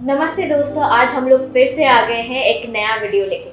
नमस्ते दोस्तों, आज हम लोग फिर से आ गए हैं एक नया वीडियो लेके।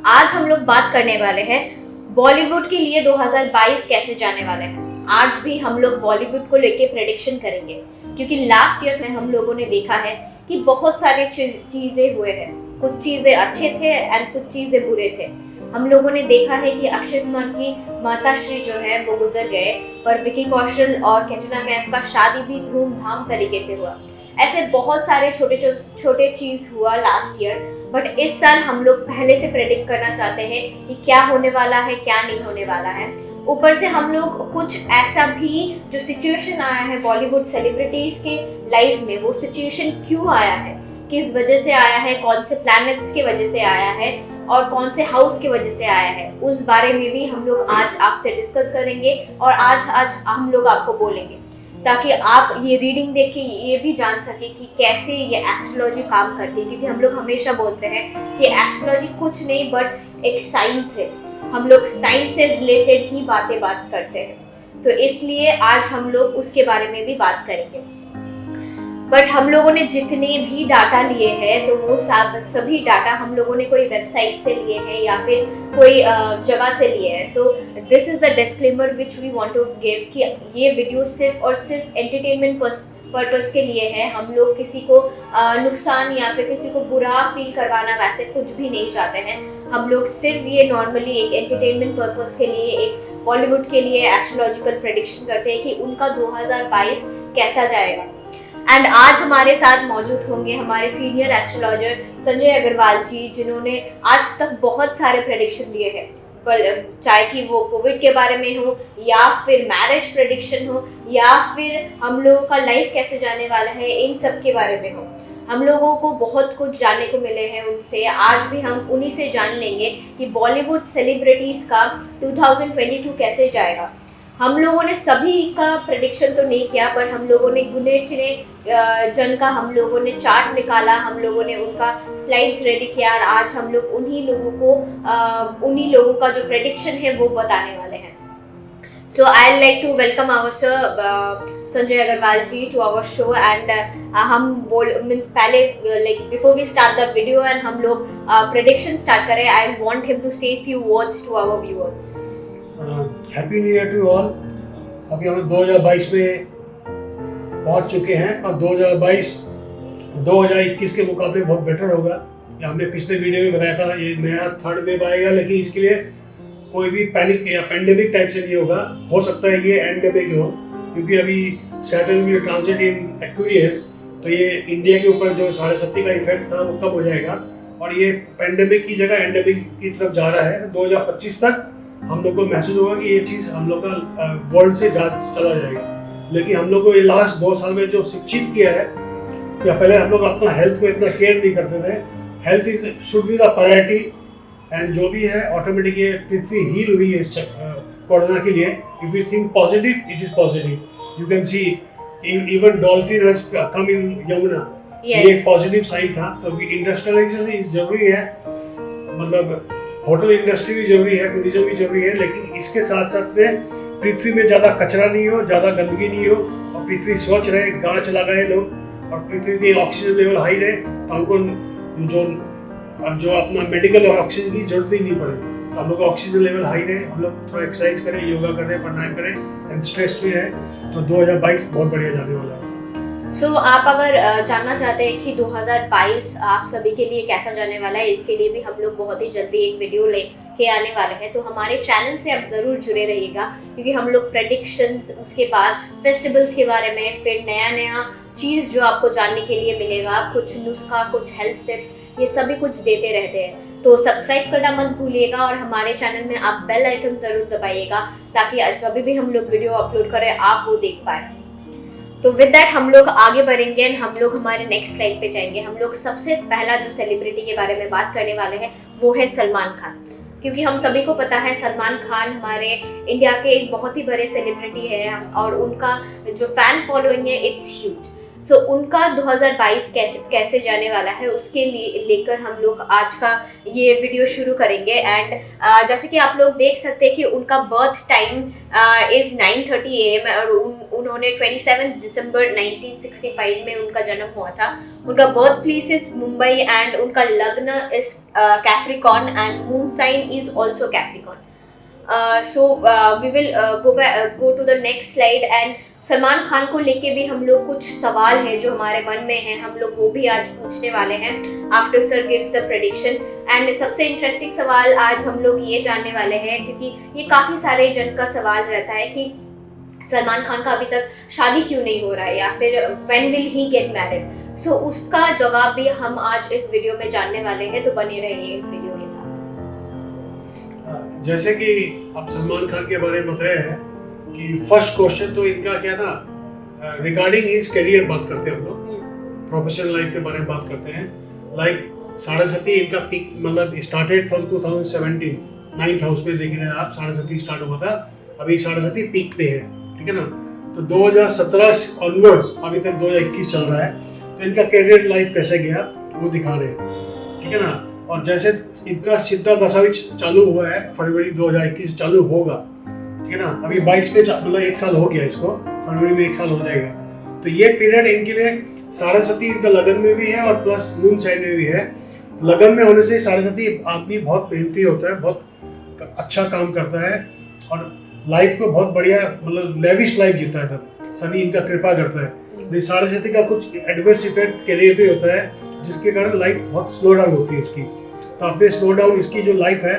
आज हम लोग बात करने वाले हैं बॉलीवुड के लिए 2022 कैसे जाने वाले हैं। आज भी हम लोग बॉलीवुड को लेके प्रेडिक्शन करेंगे, क्योंकि लास्ट ईयर में हम लोगों ने देखा है कि बहुत सारे चीजें हुए हैं। कुछ चीजें अच्छे थे एंड कुछ चीजें बुरे थे। हम लोगों ने देखा है कि अक्षय कुमार की माताश्री जो है वो गुजर गए, पर विकी कौशल और कैटरीना कैफ का शादी भी धूमधाम तरीके से हुआ। ऐसे बहुत सारे छोटे छोटे चीज हुआ लास्ट ईयर, बट इस साल हम लोग पहले से प्रेडिक्ट करना चाहते हैं कि क्या होने वाला है, क्या नहीं होने वाला है। ऊपर से हम लोग कुछ ऐसा भी जो सिचुएशन आया है बॉलीवुड सेलिब्रिटीज के लाइफ में, वो सिचुएशन क्यों आया है, किस वजह से आया है, कौन से प्लैनेट्स के वजह से आया है और कौन से हाउस की वजह से आया है, उस बारे में भी हम लोग आज आपसे डिस्कस करेंगे और आज हम लोग आपको बोलेंगे, ताकि आप ये रीडिंग देख के ये भी जान सके कि कैसे ये एस्ट्रोलॉजी काम करती है। क्योंकि हम लोग हमेशा बोलते हैं कि एस्ट्रोलॉजी कुछ नहीं बट एक साइंस है। हम लोग साइंस से रिलेटेड ही बात करते हैं, तो इसलिए आज हम लोग उसके बारे में भी बात करेंगे। बट हम लोगों ने जितने भी डाटा लिए हैं, तो वो सभी डाटा हम लोगों ने कोई वेबसाइट से लिए हैं या फिर कोई जगह से लिए हैं। So this is the disclaimer which we want to give कि ये वीडियो सिर्फ और सिर्फ एंटरटेनमेंट पर्पस के लिए है। हम लोग किसी को नुकसान या फिर किसी को बुरा फील करवाना वैसे कुछ भी नहीं चाहते हैं। हम लोग सिर्फ ये नॉर्मली एक एंटरटेनमेंट पर्पस के लिए, एक बॉलीवुड के लिए एस्ट्रोलॉजिकल प्रेडिक्शन करते हैं कि उनका 2022 कैसा जाएगा। एंड आज हमारे साथ मौजूद होंगे हमारे सीनियर एस्ट्रोलॉजर संजय अग्रवाल जी, जिन्होंने आज तक बहुत सारे प्रेडिक्शन दिए हैं, चाहे कि वो कोविड के बारे में हो या फिर मैरिज प्रेडिक्शन हो या फिर हम लोगों का लाइफ कैसे जाने वाला है, इन सब के बारे में हो। हम लोगों को बहुत कुछ जानने को मिले हैं उनसे। आज भी हम उन्हीं से जान लेंगे कि बॉलीवुड सेलिब्रिटीज का 2022 कैसे जाएगा। हम लोगों ने सभी का प्रेडिक्शन तो नहीं किया, पर हम लोगों ने गुने चुने जन का हम लोगों ने चार्ट निकाला, हम लोगों ने उनका स्लाइड्स रेडी किया और आज हम लोग उन्हीं लोगों का जो प्रेडिक्शन है वो बताने वाले हैं। So I'd like to welcome our sir Sanjay Agarwal ji to our show and हम पहले like before we start the video and हम लोग prediction start करें, I want him to say few words to our viewers. Happy new year to all. अभी हम 2022 में पहुंच चुके हैं और 2021 के मुकाबले बहुत बेटर होगा। हमने पिछले वीडियो में बताया था ये नया थर्ड वेव आएगा, लेकिन इसके लिए कोई भी पैनिक या पेंडेमिक टाइप से नहीं होगा। हो सकता है ये एंडेमिक हो, क्योंकि अभी सैटर्न की ट्रांजिट इन एक्वेरियस, तो ये इंडिया के ऊपर जो 7.5 का इफेक्ट था वो कम हो जाएगा और ये पेंडेमिक की जगह एंडेमिक की तरफ जा रहा है। 2025 तक हम लोग को महसूस होगा कि ये चीज़ हम लोग का वर्ल्ड से चला जाएगा। लेकिन हम लोग को ये लास्ट 2 साल में जो शिक्षित किया है, या पहले हम लोग अपना हेल्थ को इतना केयर नहीं करते थे। Health is should be the priority, and जो भी है ऑटोमेटिक ये पृथ्वी हील हुई है कोरोना के लिए। If you think positive, it is positive. You can see even dolphin has come in Yamuna. ये एक पॉजिटिव साइन था। तो इंडस्ट्रियलाइजेशन जरूरी है, मतलब होटल इंडस्ट्री भी जरूरी है, टूरिज्म भी जरूरी है, लेकिन इसके साथ साथ में पृथ्वी में ज़्यादा कचरा नहीं हो, ज़्यादा गंदगी नहीं हो और पृथ्वी स्वच्छ रहे, गाछ लगाए लोग और पृथ्वी की ऑक्सीजन लेवल हाई रहे, तो हमको जो अपना मेडिकल ऑक्सीजन की जरूरत ही नहीं पड़े। तो हम लोग का ऑक्सीजन लेवल हाई रहे, हम लोग थोड़ा एक्सरसाइज करें, योगा करें, प्राणायाम करें एंड स्ट्रेस फ्री रहे, तो 2022 बहुत बढ़िया जाने वाला है। आप अगर जानना चाहते हैं कि 2022 आप सभी के लिए कैसा जाने वाला है, इसके लिए भी हम लोग बहुत ही जल्दी एक वीडियो लेके आने वाले हैं। तो हमारे चैनल से आप ज़रूर जुड़े रहिएगा, क्योंकि हम लोग प्रेडिक्शंस, उसके बाद फेस्टिवल्स के बारे में, फिर नया चीज़ जो आपको जानने के लिए मिलेगा, कुछ नुस्खा, कुछ हेल्थ टिप्स, ये सभी कुछ देते रहते हैं। तो सब्सक्राइब करना मत भूलिएगा और हमारे चैनल में आप बेल आइकन ज़रूर दबाइएगा, ताकि जब भी हम लोग वीडियो अपलोड करें आप वो देख पाएँ। तो विद दैट हम लोग आगे बढ़ेंगे एंड हम लोग हमारे नेक्स्ट स्लाइड पे जाएंगे। हम लोग सबसे पहला जो सेलिब्रिटी के बारे में बात करने वाले हैं वो है सलमान खान, क्योंकि हम सभी को पता है सलमान खान हमारे इंडिया के एक बहुत ही बड़े सेलिब्रिटी है और उनका जो फैन फॉलोइंग है इट्स ह्यूज। सो उनका 2022 कैसे जाने वाला है उसके लिए लेकर हम लोग आज का ये वीडियो शुरू करेंगे। एंड जैसे कि आप लोग देख सकते हैं कि उनका बर्थ टाइम इज़ 9:30 AM और उन्होंने 27 दिसंबर 1965 में उनका जन्म हुआ था। उनका birth place is Mumbai and उनका लग्न is Capricorn and moon sign is also Capricorn. So we will go to the next slide and Salman Khan को लेके भी हम लोग कुछ सवाल हैं जो हमारे मन में हैं, हम लोग वो भी आज पूछने वाले हैं after sir gives the prediction. And सबसे इंटरेस्टिंग सवाल आज हम लोग ये जानने वाले हैं, क्योंकि ये काफ़ी सारे जन का सवाल रहता है कि सलमान खान का अभी तक शादी क्यों नहीं हो रहा है या फिर when will he get married. So उसका जवाब भी हम आज इस वीडियो में जानने वाले हैं, तो बने रहिए इस वीडियो के साथ। जैसे कि आप सलमान खान के बारे में बताया है कि फर्स्ट क्वेश्चन तो इनका क्या ना, रिगार्डिंग हिज करियर बात करते हैं हम लोग, प्रोफेशनल लाइफ के बारे में बात करते हैं। लाइक साढ़े सती इनका पीक मतलब स्टार्टेड फ्रॉम 2017 9th हाउस में देख रहे हैं आप, साढ़े सती स्टार्ट हुआ था, अभी साढ़े सती पीक पे है, ठीक है ना। तो 2017 ऑनवर्ड्स अभी तक 2021 चल रहा है, तो इनका करियर लाइफ कैसे गया वो दिखा रहे हैं, ठीक है ना। और जैसे इनका सिद्धा दशा भी चालू हुआ है, फरवरी 2021 चालू होगा, ठीक है ना। अभी 22 में मतलब 1 साल हो गया इसको, फरवरी में 1 साल हो जाएगा। तो ये पीरियड इनके लिए साढ़े सती इनका लगन में भी है और प्लस मून साइन में भी है। लगन में होने से साढ़े सती आदमी बहुत मेहनती होता है, बहुत अच्छा काम करता है और लाइफ को बहुत बढ़िया मतलब लेविश लाइफ जीता है। तब शनि इनका कृपा करता है। साढ़े सती का कुछ एडवर्स इफेक्ट करियर पे होता है, जिसके कारण लाइफ बहुत स्लो डाउन होती है उसकी। तो आपने स्लो डाउन इसकी जो लाइफ है,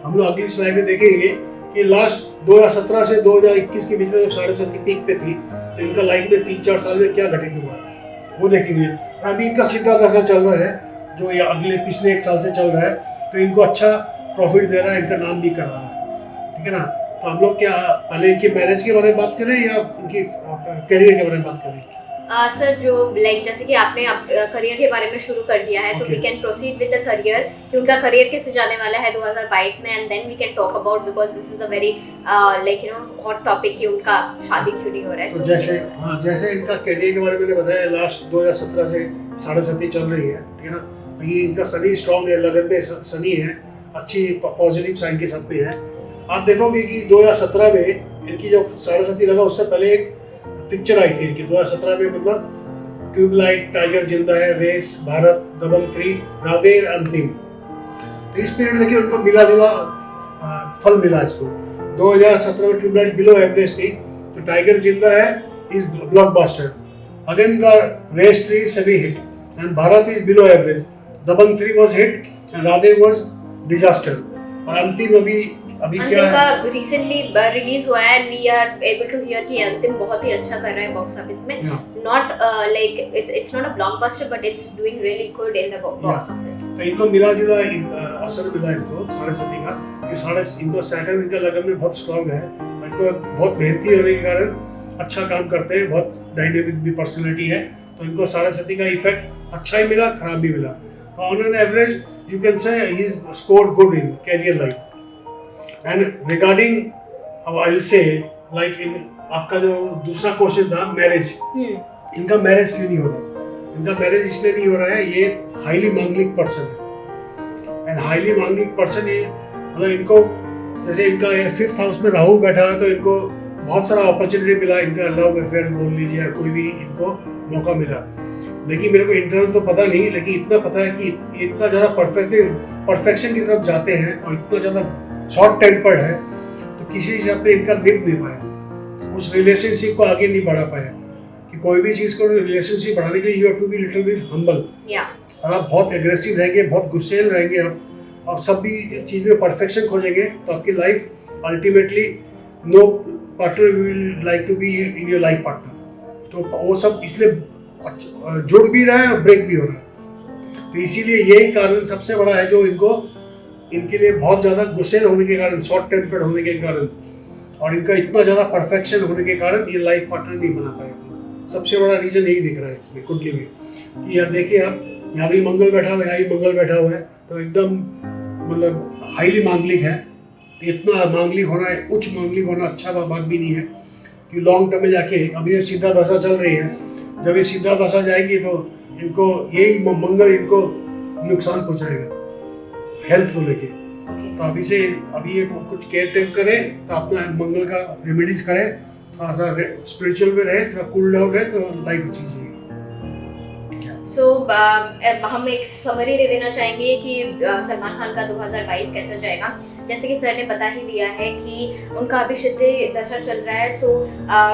हम लोग अगली स्लाइड में देखेंगे कि लास्ट 2017 से 2021 के बीच में जब साढ़े सती पीक पे थी, तो इनका लाइफ में 3-4 साल में क्या घटित हुआ वो देखेंगे। और अभी इनका सीधा दशा चल रहा है जो ये अगले पिछले 1 साल से चल रहा है, तो इनको अच्छा प्रॉफिट दे रहा है, इनका नाम भी कर रहा है, ठीक है ना। तो हम लोग क्या पहले इनकी मैरिज के बारे में बात करें या इनकी करियर के बारे में बात करें? सर जो लाइक जैसे कि आपने करियर के बारे में शुरू कर दिया है, तो we can proceed with the career कि उनका करियर कैसे जाने वाला है 2022 में, and then we can talk about because this is a very like you know hot topic कि उनका शादी क्यों नहीं हो रहा है। तो जैसे इनका करियर के बारे में मैंने बताया, लास्ट 2017 से साढ़े सती चल रही है, ठीक है ना। ये इनका शनि स्ट्रॉन्ग है, लगन पे शनि है, अच्छी पॉजिटिव साइन के साथ में है। आप देखोगे कि 2017 में इनकी जो साढ़े सती लगा उससे पहले एक पिक्चर आई थी इनकी 2017 में, मतलब ट्यूबलाइट, टाइगर जिंदा है, रेस, भारत, दबंग 3, राधे, अंतिम। तो इस पीरियड देखिए उनको मिला जुला फल मिला इसको। 2017 में ट्यूबलाइट बिलो एवरेज थी, तो Tiger Zinda Hai is blockbuster, again the race 3 सभी hit and Bharat is below average, Dabangg 3 was hit and Radhe was disaster. और अंतिम अभी क्या है, रिसेंटली रिलीज हुआ है and we are able to hear कि अंतिम बहुत ही अच्छा कर रहा है बॉक्स ऑफिस में। Not like it's not a blockbuster but it's doing really good in the box office. तो इनको मिला जुला असर मिला इनको साढ़े सती का, कि इनको सैटर्न इनका लगन में बहुत स्ट्रांग है, इनको बहुत मेहनती होने के कारण अच्छा काम करते हैं, बहुत डायनेमिक भी पर्सनैलिटी है, तो इनको साढ़े सती का इफेक्ट अच्छा ही मिला, खराब भी मिला। On an average you can say he is scored good in career life. And regarding I will say like in आपका जो दूसरा क्वेश्चन था मैरिज, इनका मैरिज क्यों नहीं हो रहा? इनका मैरिज इसलिए नहीं हो रहा है, ये हाईली मांगलिक पर्सन है। एंड हाईली मांगलिक पर्सन ये मतलब इनको जैसे इनका 5th हाउस में राहु बैठा है, तो इनको बहुत सारा अपॉर्चुनिटी मिला, इनका लव अफेयर बोल लीजिए या कोई भी इनको मौका मिला। लेकिन मेरे को इंटरनल तो पता नहीं, लेकिन इतना पता है कि इतना ज़्यादा परफेक्शन की तरफ जाते हैं और इतना ज़्यादा शॉर्ट टेम्पर्ड है, तो किसी हिसाब से इनका निभ नहीं पाया, उस रिलेशनशिप को आगे नहीं बढ़ा पाया। कि कोई भी चीज़ को रिलेशनशिप बढ़ाने के लिए you have to be little bit humble. और आप बहुत एग्रेसिव रहेंगे, बहुत गुस्सेल रहेंगे, आप सब भी चीज़ में परफेक्शन खोजेंगे, तो आपकी life ultimately no partner will like to be in your life partner. तो वो सब इसलिए जुड़ भी रहा है और ब्रेक भी हो रहा है। तो इसीलिए यही कारण सबसे बड़ा है जो इनके लिए बहुत ज़्यादा गुस्सेल होने के कारण, शॉर्ट टेम्पर्ड होने के कारण और इनका इतना ज़्यादा परफेक्शन होने के कारण ये लाइफ पार्टनर नहीं बना पाएगा। सबसे बड़ा रीज़न यही दिख रहा है इसमें कुंडली में कि यहाँ देखिए आप, यहाँ भी मंगल बैठा हुआ है, यहाँ भी मंगल बैठा हुआ है, तो एकदम मतलब हाईली मांगलिक है। इतना मांगलिक होना है, उच्च मांगलिक होना अच्छा बात भी नहीं है कि लॉन्ग टर्म में जाके अभी सीधा दशा चल रही है, जब ये सीधा दशा जाएगी तो इनको यही मंगल इनको नुकसान पहुंचाएगा हेल्थ को लेके। तो अभी ये कुछ केयर टेक करें, तो अपना मंगल का रेमेडीज करें, थोड़ा सा स्पिरिचुअल में रहे, थोड़ा कूल डाउन रहे, तो लाइफ अच्छी जाएगी। हम एक समरी दे देना चाहेंगे कि सलमान खान का 2022 कैसा जाएगा। जैसे कि सर ने बता ही दिया है कि उनका अभी सिद्धि दशा चल रहा है, so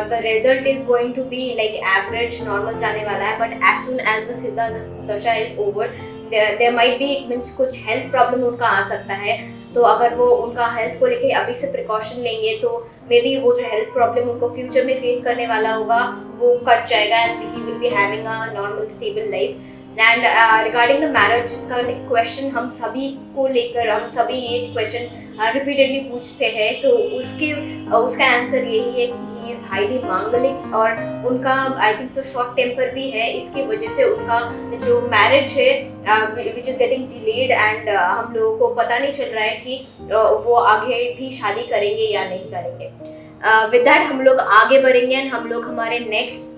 the result is going to be like average normal जाने वाला है, but as soon as the सिद्धा दशा is over there might be means कुछ हेल्थ प्रॉब्लम उनका आ सकता है। तो अगर वो उनका हेल्थ को लेके अभी से प्रिकॉशन लेंगे तो मे बी वो जो हेल्थ प्रॉब्लम उनको फ्यूचर में फेस करने वाला होगा वो कट जाएगा and he will be having a normal stable life. And regarding the marriage, जिसका क्वेश्चन हम सभी को लेकर हम सभी ये क्वेश्चन रिपीटेडली पूछते हैं, तो उसका आंसर यही है कि ही इज हाईली मांगलिक और उनका I think so short temper भी है। इसकी वजह से उनका जो मैरिज है which is getting delayed and हम लोगों को पता नहीं चल रहा है कि वो आगे भी शादी करेंगे या नहीं करेंगे। विद दैट हम लोग आगे बढ़ेंगे एंड हम लोग हमारे नेक्स्ट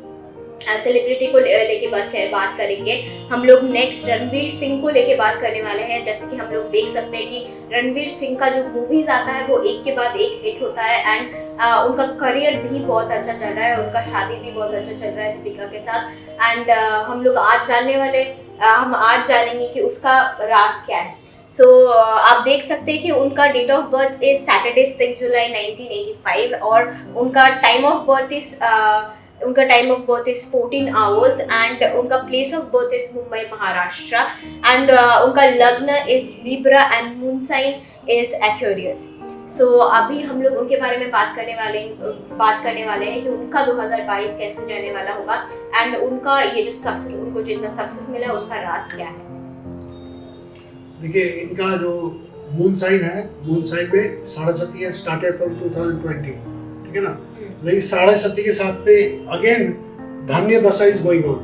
सेलिब्रिटी को लेके बात करेंगे। हम लोग नेक्स्ट रणवीर सिंह को लेके बात करने वाले हैं। जैसे कि हम लोग देख सकते हैं कि रणवीर सिंह का जो मूवीज आता है वो एक के बाद एक हिट होता है एंड उनका करियर भी बहुत अच्छा चल रहा है, उनका शादी भी बहुत अच्छा चल रहा है दीपिका के साथ। एंड हम लोग आज जानेंगे कि उसका राज क्या है। आप देख सकते हैं कि उनका date of birth is Saturday 6 जुलाई 1985 और उनका time of birth is 14 hours and उनका place of birth is Mumbai Maharashtra and उनका लग्न is Libra and moon sign is Aquarius. अभी हम लोग उनके बारे में बात करने वाले हैं कि उनका 2022 कैसे जाने वाला होगा एंड उनका ये जो सक्सेस, उनको जितना सक्सेस मिला उसका राज क्या है। देखिए, इनका जो मून साइन में 7.5 स्टार्टेड फ्रॉम 2020, ठीक है ना। लेकिन 7.5 के साथ में अगेन धान्य दशा इज गोइंग ऑन।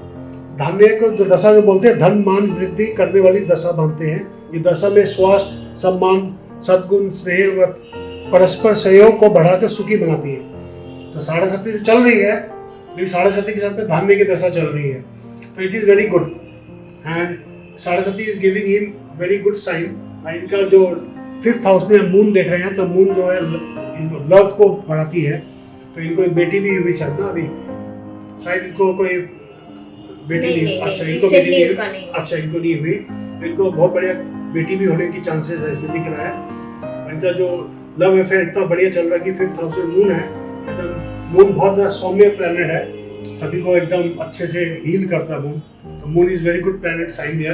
धान्य को दशा जो बोलते हैं, धन मान वृद्धि करने वाली दशा मानते हैं। ये दशा में स्वास्थ्य, सम्मान, सद्गुण, स्नेह व परस्पर सहयोग को बढ़ाकर सुखी बनाती है। तो 7.5 चल रही है, लेकिन 7.5 के साथ में धान्य की दशा चल रही है, तो it is very good and 7.5 is giving him very good sign. इनका जो 5th हाउस में हम मून देख रहे हैं, तो मून जो है लव को बढ़ाती है। तो इनको एक बेटी भी हुई शायद ना, अभी शायद इनको कोई बेटी नहीं। अच्छा, इनको बेटी नहीं, अच्छा इनको नहीं हुई, तो इनको बहुत बढ़िया बेटी भी होने की चांसेस है, इसमें दिख रहा है। इनका जो लव अफेयर इतना बढ़िया चल रहा है कि 5th हाउस में मून है, एकदम मून बहुत सौम्य प्लैनेट है, सभी को एकदम अच्छे से हील करता है मून। तो moon is very good planet sign there.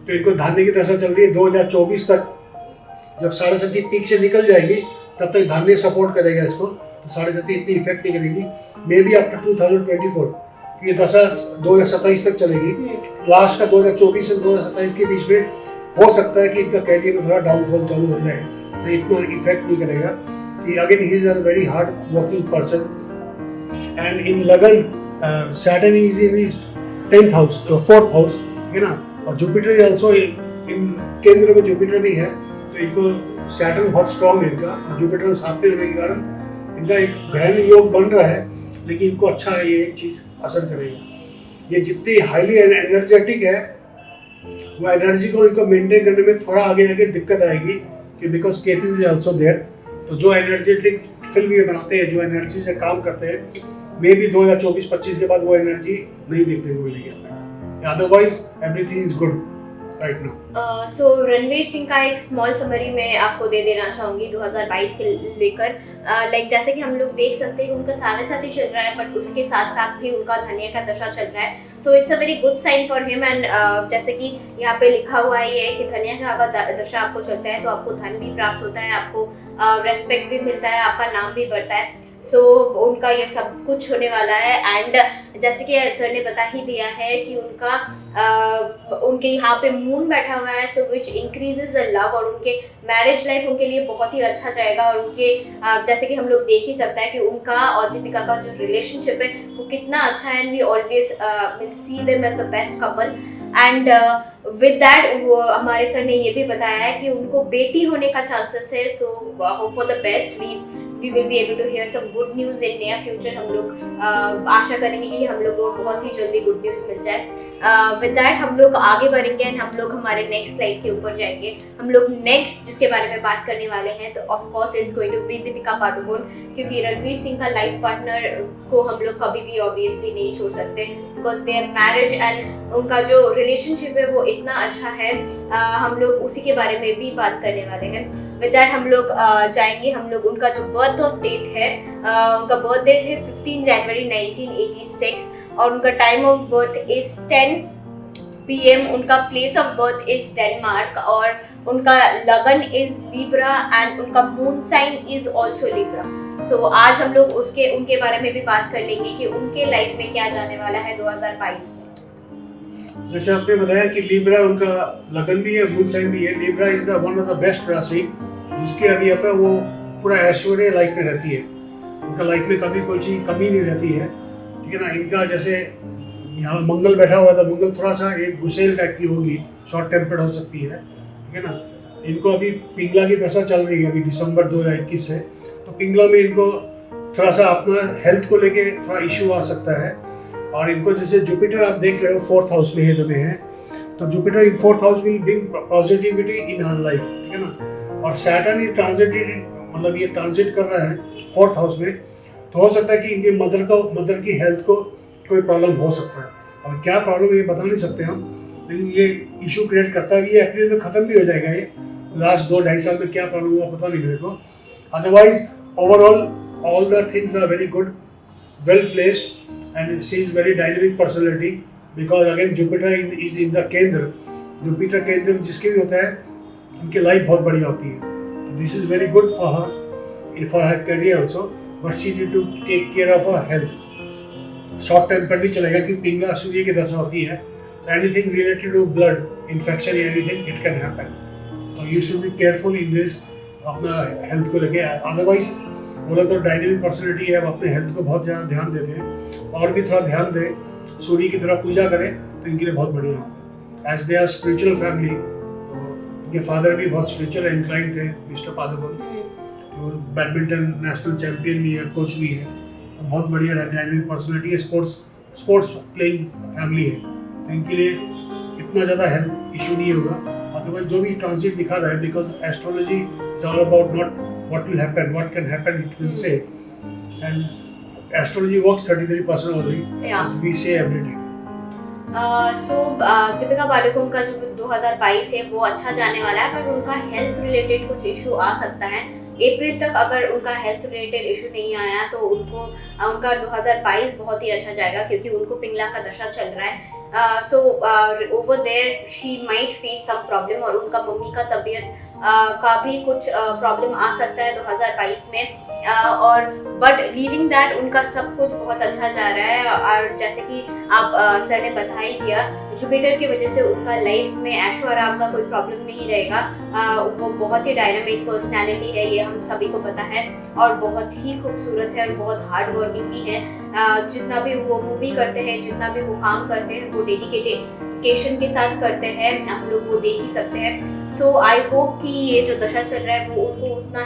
तो इनको धान्य की दशा चल रही है 2024 तक। जब 7.5 पीक से निकल जाएगी तब तक धान्य सपोर्ट करेगा इसको, तो 7.5 इतनी इफेक्ट नहीं करेगी। मे बी आफ्टर 2024 ये दशा 2027 तक चलेगी। लास्ट का 2024 से 2027 के बीच में हो सकता है कि इनका कैरियर में थोड़ा डाउनफॉल चालू हो जाए, तो इतना इफेक्ट नहीं करेगा। कि again he is a very hard working person and in लगन Saturn is in his 10th house, 4th house, है ना। और जुपिटर इज आल्सो इन केंद्र में जुपिटर भी है, तो इनको सैटर्न बहुत स्ट्रॉन्ग है इनका। जुपिटर साथ में होने के कारण इनका एक ग्रहण योग बन रहा है, लेकिन इनको अच्छा ये चीज असर करेगा। ये जितनी हाईली एनर्जेटिक है, वो एनर्जी को इनको मेंटेन करने में थोड़ा आगे दिक्कत आएगी, कि because Ketu is also there. तो जो एनर्जेटिक फिल्म ये बनाते हैं, जो एनर्जी से काम करते हैं, मे बी 2024-25 के बाद वो एनर्जी नहीं देखने को मिलेगी। Otherwise everything is good right now. Ranveer Singh का एक स्मॉल समरी मैं आपको दे देना चाहूँगी 2022 के लेकर। जैसे कि हम लोग देख सकते हैं कि उनका 7.5 चल रहा है, बट उसके साथ साथ भी उनका धन्य का दशा चल रहा है। So it's a very good sign for him and जैसे कि यहाँ पे लिखा हुआ है ये कि धन्य का अगर दशा आपको चलता है तो आपको धन भी प्राप्त होता है, आपको रेस्पेक्ट भी मिलता है, आपका नाम भी बढ़ता है। उनका ये सब कुछ होने वाला है एंड जैसे कि सर ने बता ही दिया है कि उनके यहाँ पे मून बैठा हुआ है, सो विच इंक्रीजेज द लव, और उनके मैरिज लाइफ उनके लिए बहुत ही अच्छा जाएगा। और उनके जैसे कि हम लोग देख ही सकता है कि उनका और दीपिका का जो रिलेशनशिप है वो कितना अच्छा है and we always will see them as the best couple. And with that वो हमारे सर ने ये भी बताया है कि उनको बेटी होने का चांसेस है, so hope for the best. We will be able to hear some good news in near future. हम लोग आशा करेंगे कि हम लोग को बहुत ही जल्दी गुड न्यूज़ मिल जाए। विद दैट हम लोग आगे बढ़ेंगे एंड हम लोग हमारे नेक्स्ट स्लाइड के ऊपर जाएंगे। हम लोग नेक्स्ट जिसके बारे में बात करने वाले हैं तो of course it's going to be Deepika Padukone, क्योंकि रणवीर सिंह का लाइफ पार्टनर को हम लोग कभी भी ऑब्वियसली नहीं छोड़ सकते, बिकॉज देयर मैरिज एंड उनका जो रिलेशनशिप है वो इतना अच्छा है। हम लोग उसी के बारे में भी बात करने वाले हैं। विद दैट हम लोग जाएंगे, हम लोग उनका जो बर्थ ऑफ डेट है, उनका बर्थ डेट है 15 जनवरी 1986 और उनका time of birth is 10 PM। उनका place of birth is Denmark और उनका लगन इज लिब्रा एंड उनका moon sign is also Libra. So आज हम लोग उनके बारे में भी बात कर लेंगे कि उनके लाइफ में क्या जाने वाला है 2022 में। जैसे आपने बताया कि लिब्रा उनका लगन भी है, मून साइन भी है। Libra is the one of the best राशि जिसकी अभी आता है वो पूरा ऐश्वर्य लाइफ में रहती है। उनका लाइफ में कभी कोई चीज़ कमी नहीं रहती है, ठीक है ना। इनका जैसे यहाँ मंगल बैठा हुआ था, मंगल थोड़ा सा एक गुस्सेल टाइप की होगी, शॉर्ट टेम्पर्ड हो सकती है, ठीक है ना। इनको अभी पिंगला की दशा चल रही है अभी दिसंबर 2021 से, तो पिंगला में इनको थोड़ा सा अपना हेल्थ को लेके थोड़ा इशू आ सकता है। और इनको जैसे जुपिटर आप देख रहे हो 4th हाउस में है, तो Jupiter in 4th house will bring positivity in her life, ठीक है ना। और सैटर्न इज ट्रांजिटेड, मतलब ये ट्रांजिट कर रहा है 4th हाउस में, तो हो सकता है कि इनके मदर की हेल्थ को कोई प्रॉब्लम हो सकता है। अब क्या प्रॉब्लम ये बता नहीं सकते हम, लेकिन ये इशू क्रिएट करता है। ये अप्रैल में ख़त्म भी हो जाएगा। ये लास्ट 2-2.5 साल में क्या प्रॉब्लम हुआ पता नहीं मेरे को। Otherwise overall all the things are very good, well placed and she is very dynamic personality because again Jupiter is in the केंद्र। जुपिटर केंद्र जिसके भी होता है उनकी लाइफ बहुत बढ़िया होती है। This is very good for her career also, but she need to take care of her health. Short temper नहीं चलेगा कि पिंगला सूर्य की दशा होती है, तो anything related to blood infection या एनीथिंग इट कैन हैपन, तो you should be careful in this अपना हेल्थ को लेके। अदरवाइज बोला तो डायनेमिक पर्सनैलिटी है, अब अपने हेल्थ को बहुत ज़्यादा ध्यान देते हैं और भी थोड़ा ध्यान दें, सूर्य की तरह पूजा करें तो इनके लिए बहुत बढ़िया होगा। As they are spiritual family, इनके फादर भी बहुत स्पिरिचुअल इंक्लाइंड थे, मिस्टर पादुकोण, तो बैडमिंटन नेशनल चैंपियन भी है, कोच भी है, तो बहुत बढ़िया डायनेमिक पर्सनैलिटी है। स्पोर्ट्स प्लेइंग फैमिली है, तो इनके लिए इतना ज़्यादा हेल्थ इशू नहीं होगा। अदरवाइज जो भी ट्रांजिट दिखा रहा है, because astrology is all about not what will happen, what can happen, it will say, and astrology works 33% only, as we say every day. Deepika Padukone का जो 2022 है वो अच्छा जाने वाला है, पर उनका हेल्थ रिलेटेड कुछ इशू आ सकता है। अप्रैल तक अगर उनका हेल्थ रिलेटेड इशू नहीं आया तो उनका 2022 बहुत ही अच्छा जाएगा, क्योंकि उनको पिंगला का दशा चल रहा है। Over there she might face some problem और उनका मम्मी का तबीयत का भी कुछ प्रॉब्लम आ सकता है 2022 में। और बट लीविंग दैट उनका सब कुछ बहुत अच्छा जा रहा है। और जैसे कि आप सर ने बता ही दिया, जुपिटर की वजह से उनका लाइफ में ऐशो आराम का कोई प्रॉब्लम नहीं रहेगा। वो बहुत ही डायनामिक पर्सनालिटी है, ये हम सभी को पता है, और बहुत ही खूबसूरत है और बहुत हार्ड वर्किंग भी है। जितना भी वो मूवी करते हैं, जितना भी वो काम करते हैं, वो डेडिकेशन के साथ करते हैं, हम लोग वो देख ही सकते हैं। सो आई होप कि ये जो दशा चल रहा है वो उनको उतना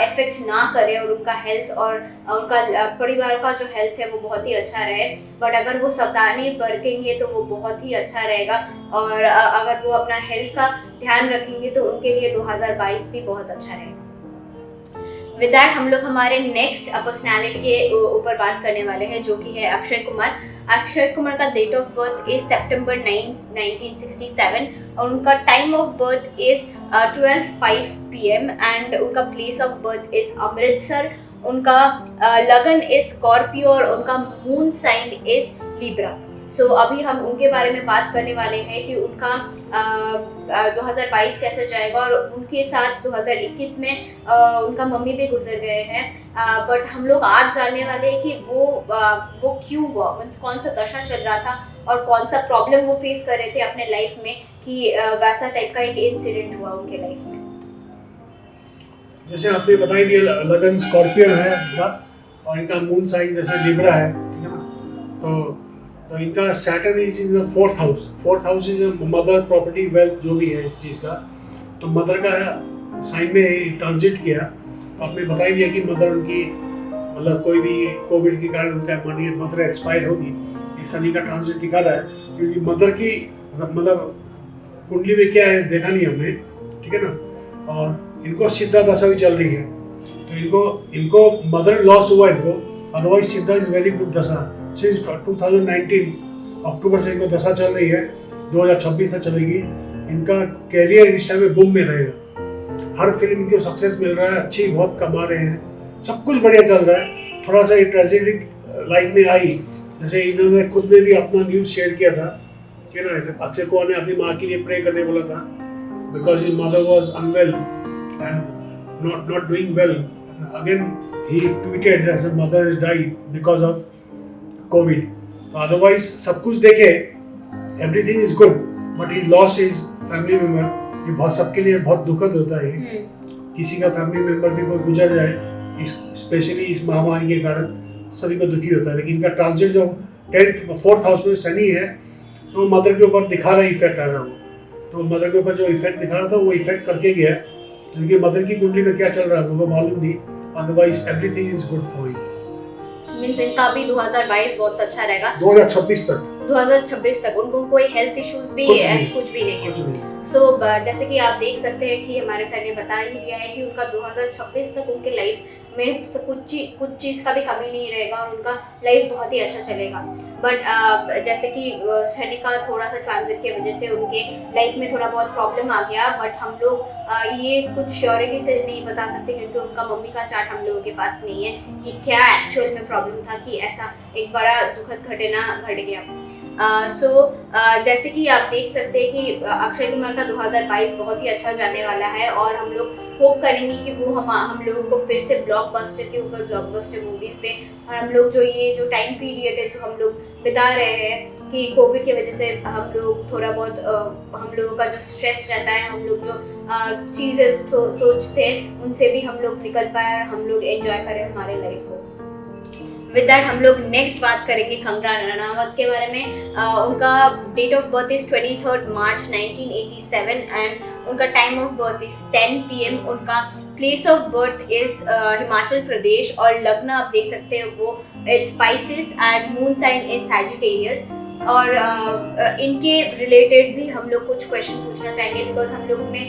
इफेक्ट ना करे और उनका हेल्थ और उनका परिवार का जो हेल्थ है वो बहुत ही अच्छा रहे। बट अगर वो सावधानी बरतेंगे तो वो बहुत ही अच्छा रहेगा, और अगर वो अपना हेल्थ का ध्यान रखेंगे तो उनके लिए 2022 भी बहुत अच्छा रहेगा। विद दैट हम लोग हमारे नेक्स्ट पर्सनालिटी के ऊपर बात करने वाले हैं, जो कि है अक्षय कुमार। अक्षय कुमार का date of birth is September 9, 1967 और उनका time of birth is 12:05 PM and उनका place of birth is Amritsar. उनका लगन इज स्कॉर्पियो और उनका moon sign is Libra. So अभी हम उनके बारे में बात करने वाले हैं कि उनका 2022 कैसे जाएगा, और उनके साथ 2021 में उनका मम्मी भी गुजर गए हैं। बट हम लोग आज जानने वाले हैं कि वो क्यों हुआ, मीन्स कौन सा दशा चल रहा था और कौन सा प्रॉब्लम वो फेस कर रहे थे अपने लाइफ में कि वैसा टाइप का एक इंसिडेंट हुआ उनके लाइफ में। जैसे आपने बताई दिया, लगन स्कॉर्पियन है इनका और इनका मून साइन जैसे लिब्रा है, ठीक है ना। तो इनका Saturn is in the 4th house. 4th house is mother, property, wealth, जो भी है इस चीज़ का। तो मदर का साइन में ट्रांजिट किया, आपने बता ही दिया कि मदर उनकी मतलब कोई भी कोविड के कारण उनका मदर एक्सपायर होगी। ये शनि का ट्रांजिट दिखा रहा है, क्योंकि मदर की मतलब कुंडली में क्या है देखा नहीं हमने, ठीक है ना। और इनको सिद्धा दशा भी चल रही है, तो इनको मदर लॉस हुआ इनको, अदरवाइज सिद्धा इज वेरी गुड दशा। सिंस 2019 अक्टूबर से इनको दशा चल रही है, 2026 तक चलेगी। इनका कैरियर इस टाइम में बूम में रहेगा, हर फिल्म को सक्सेस मिल रहा है, अच्छी बहुत कमा रहे हैं, सब कुछ बढ़िया चल रहा है। थोड़ा सा एक ट्रेजेडी लाइफ में आई, जैसे इन्होंने खुद ने भी अपना न्यूज़ शेयर किया था कि ना अक्षय कुमार ने अपनी माँ के लिए प्रे करने बोला था, because his mother was unwell and not doing well. Again he tweeted that his mother has died because of covid. Otherwise सब कुछ देखे everything is good, but he lost his family member. ये बहुत सबके लिए बहुत दुखद होता है, किसी का फैमिली मेंबर भी कोई गुजर जाए, स्पेशली इस महामारी के कारण सभी को दुखी होता है। लेकिन इनका ट्रांजिट जो 4th हाउस में शनि है, तो मदर के ऊपर दिखा रहा है इफेक्ट आ रहा है। तो मदर के ऊपर जो इफेक्ट दिखा रहा था वो इफेक्ट करके गया, क्योंकि मदर की कुंडली में क्या चल रहा है उनको मालूम नहीं, otherwise everything is good for you. Means इनका भी 2022 बहुत अच्छा रहेगा, 2026 तक 2026 तक उनको कोई हेल्थ इश्यूज भी कुछ भी नहीं है। सो जैसे कि आप देख सकते हैं कि हमारे सर ने बता ही दिया है कि उनका 2026 तक उनके लाइफ में कुछ चीज़ का भी कमी नहीं रहेगा और उनका लाइफ बहुत ही अच्छा चलेगा। बट जैसे कि शनि का थोड़ा सा ट्रांजिट की वजह से उनके लाइफ में थोड़ा बहुत प्रॉब्लम आ गया, बट हम लोग ये कुछ श्योरिटी से नहीं बता सकते, क्योंकि उनका मम्मी का चार्ट हम लोगों के पास नहीं है कि क्या एक्चुअल में प्रॉब्लम था कि ऐसा एक बड़ा दुखद घटना घट गया। जैसे कि आप देख सकते हैं कि अक्षय कुमार का 2022 बहुत ही अच्छा जाने वाला है, और हम लोग होप करेंगे कि वो हम लोगों को फिर से ब्लॉकबस्टर के ऊपर ब्लॉकबस्टर मूवीज दें। और हम लोग जो टाइम पीरियड है जो हम लोग बिता रहे हैं कि कोविड की वजह से हम लोग थोड़ा बहुत हम लोगों का जो स्ट्रेस रहता है, हम लोग जो चीज़ें सोचते हैं उनसे भी हम लोग निकल पाए और हम लोग एंजॉय करें हमारे लाइफ को। विद दैट हम लोग नेक्स्ट बात करेंगे कंगना रनावत के बारे में। उनका date of birth is 23 March 1987 and उनका time of birth is 10 PM। उनका place of birth is Himachal Pradesh, और लग्न आप देख सकते हैं वो it's Pisces and moon sign is Sagittarius. और इनके रिलेटेड भी हम लोग कुछ क्वेश्चन पूछना चाहेंगे, बिकॉज हम लोगों ने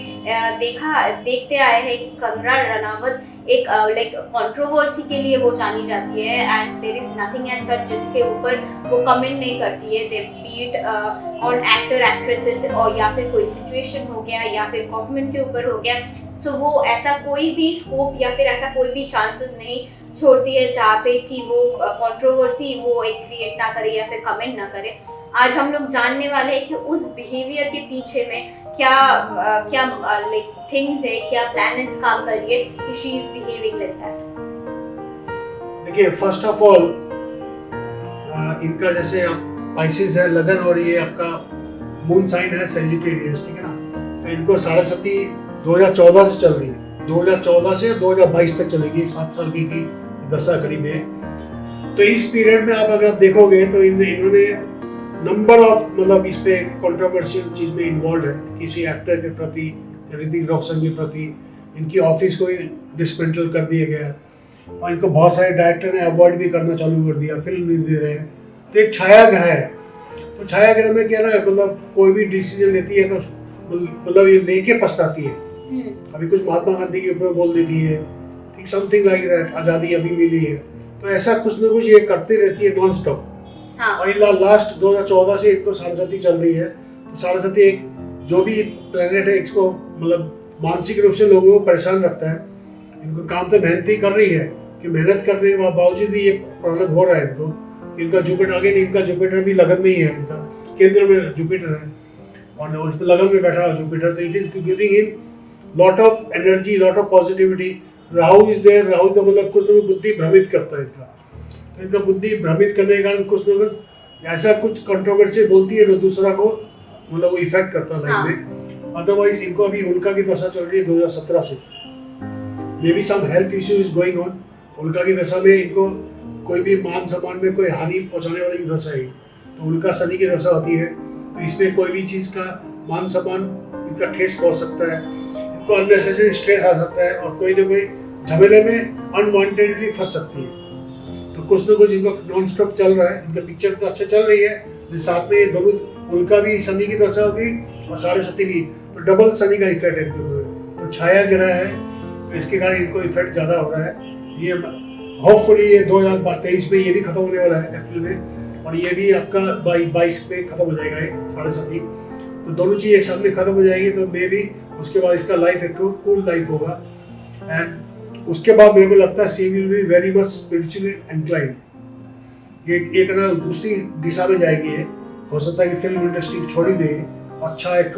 देखते आए हैं कि कंगना रनावत एक लाइक कंट्रोवर्सी के लिए वो जानी जाती है, and there is nothing as such जिसके ऊपर वो कमेंट नहीं करती है, debate on actor actresses, और या फिर कोई सिचुएशन हो गया या फिर गवर्नमेंट के ऊपर हो गया। सो वो ऐसा कोई भी स्कोप या फिर ऐसा कोई भी चांसेस नहीं छोड़ती है जहाँ पे कि वो कंट्रोवर्सी वो एक क्रिएट ना करे या फिर कमेंट ना करे। आज हम लोग जानने वाले हैं कि उस बिहेवियर के पीछे में क्या लाइक थिंग्स है, क्या प्लैनेट्स काम कर रही है कि she is behaving like that. देखिए, फर्स्ट ऑफ ऑल इनका जैसे स्पाइसिस है लगन, और ये आपका मून साइन है सैजिटेरियस, ठीक है ना। तो इनको 7.5 2014 से चल रही है, 2014 से 2022 तक चलेगी, 7 साल की दशा करीब है। तो इस पीरियड में आप अगर देखोगे तो इन्होंने नंबर ऑफ मतलब इस पे कंट्रोवर्शियल चीज में इन्वॉल्व है, किसी एक्टर के प्रति, ऋतिक रोशन के प्रति, इनकी ऑफिस को डिसमेंटल कर दिया गया, और इनको बहुत सारे डायरेक्टर ने अवॉइड भी करना चालू कर दिया, फिल्म नहीं दे रहे हैं। तो एक छाया ग्रह है, तो छाया ग्रह में क्या ना मतलब कोई भी डिसीजन लेती है तो मतलब ये लेके पछताती है। अभी कुछ महात्मा गांधी के ऊपर बोल देती है, ठीक, समथिंग लाइक दैट, आज़ादी अभी मिली है, तो ऐसा कुछ ना कुछ ये करती रहती है नॉन स्टॉप। और लास्ट 2014 से इनको साढ़े चल रही है। तो साढ़े एक जो भी प्लेनेट है इसको मतलब मानसिक रूप से लोगों को परेशान रखता है। इनको काम तो मेहनत ही कर रही है कि मेहनत करने के बावजूद भी ये प्रॉब्लम हो रहा है इनको। इनका जुपिटर आगे नहीं, इनका जुपिटर भी लगन में ही है, इनका केंद्र में जुपिटर है और उस लगन में बैठा हुआ जुपिटर, तो it is giving in lot of energy, lot of positivity. Rahu is there, Rahu का मतलब कुछ ना कुछ बुद्धि भ्रमित करता है इनका, तो इनका बुद्धि भ्रमित करने के कारण कुछ ना कुछ ऐसा कुछ कंट्रोवर्सी बोलती है तो दूसरा को मतलब वो इफेक्ट करता है लाइफ में। अदरवाइज इनको अभी उल्का की दशा चल रही है 2017 से, maybe some health issue is going on. उल्का की दशा में इनको कोई भी मान सम्मान में कोई हानि पहुंचाने वाली दशा है, तो उल्का शनि की दशा होती है, तो इसमें कोई भी चीज़ का मान सम्मान इनका ठेस पहुंच सकता है, इनको अननेसेसरी स्ट्रेस आ सकता है और कोई ना कोई झमेले में अनवांटेडली फंस सकती है। तो कुछ ना कुछ इनका नॉन स्टॉप चल रहा है, इनका पिक्चर तो अच्छा चल रही है, लेकिन साथ में ये दोनों उनका भी शनि की दशा होगी और 7.5 की, तो डबल शनि का इफेक्ट है इनके ऊपर। तो छाया ग्रह है, तो इसके कारण इनको इफेक्ट ज़्यादा हो रहा है। ये होपफुली ये 2023 में ये भी खत्म होने वाला है अप्रैल में, और ये भी आपका 22 पे खत्म हो जाएगा ये 7.5। तो दोनों चीज़ एक साथ में खत्म हो जाएगी, तो मे भी उसके बाद इसका लाइफ एक कूल लाइफ होगा। एंड उसके बाद मेरे को लगता है she will be very much spiritually inclined, ये एक ना दूसरी दिशा में जाएगी है। हो सकता है कि फिल्म इंडस्ट्री छोड़ ही दे, अच्छा एक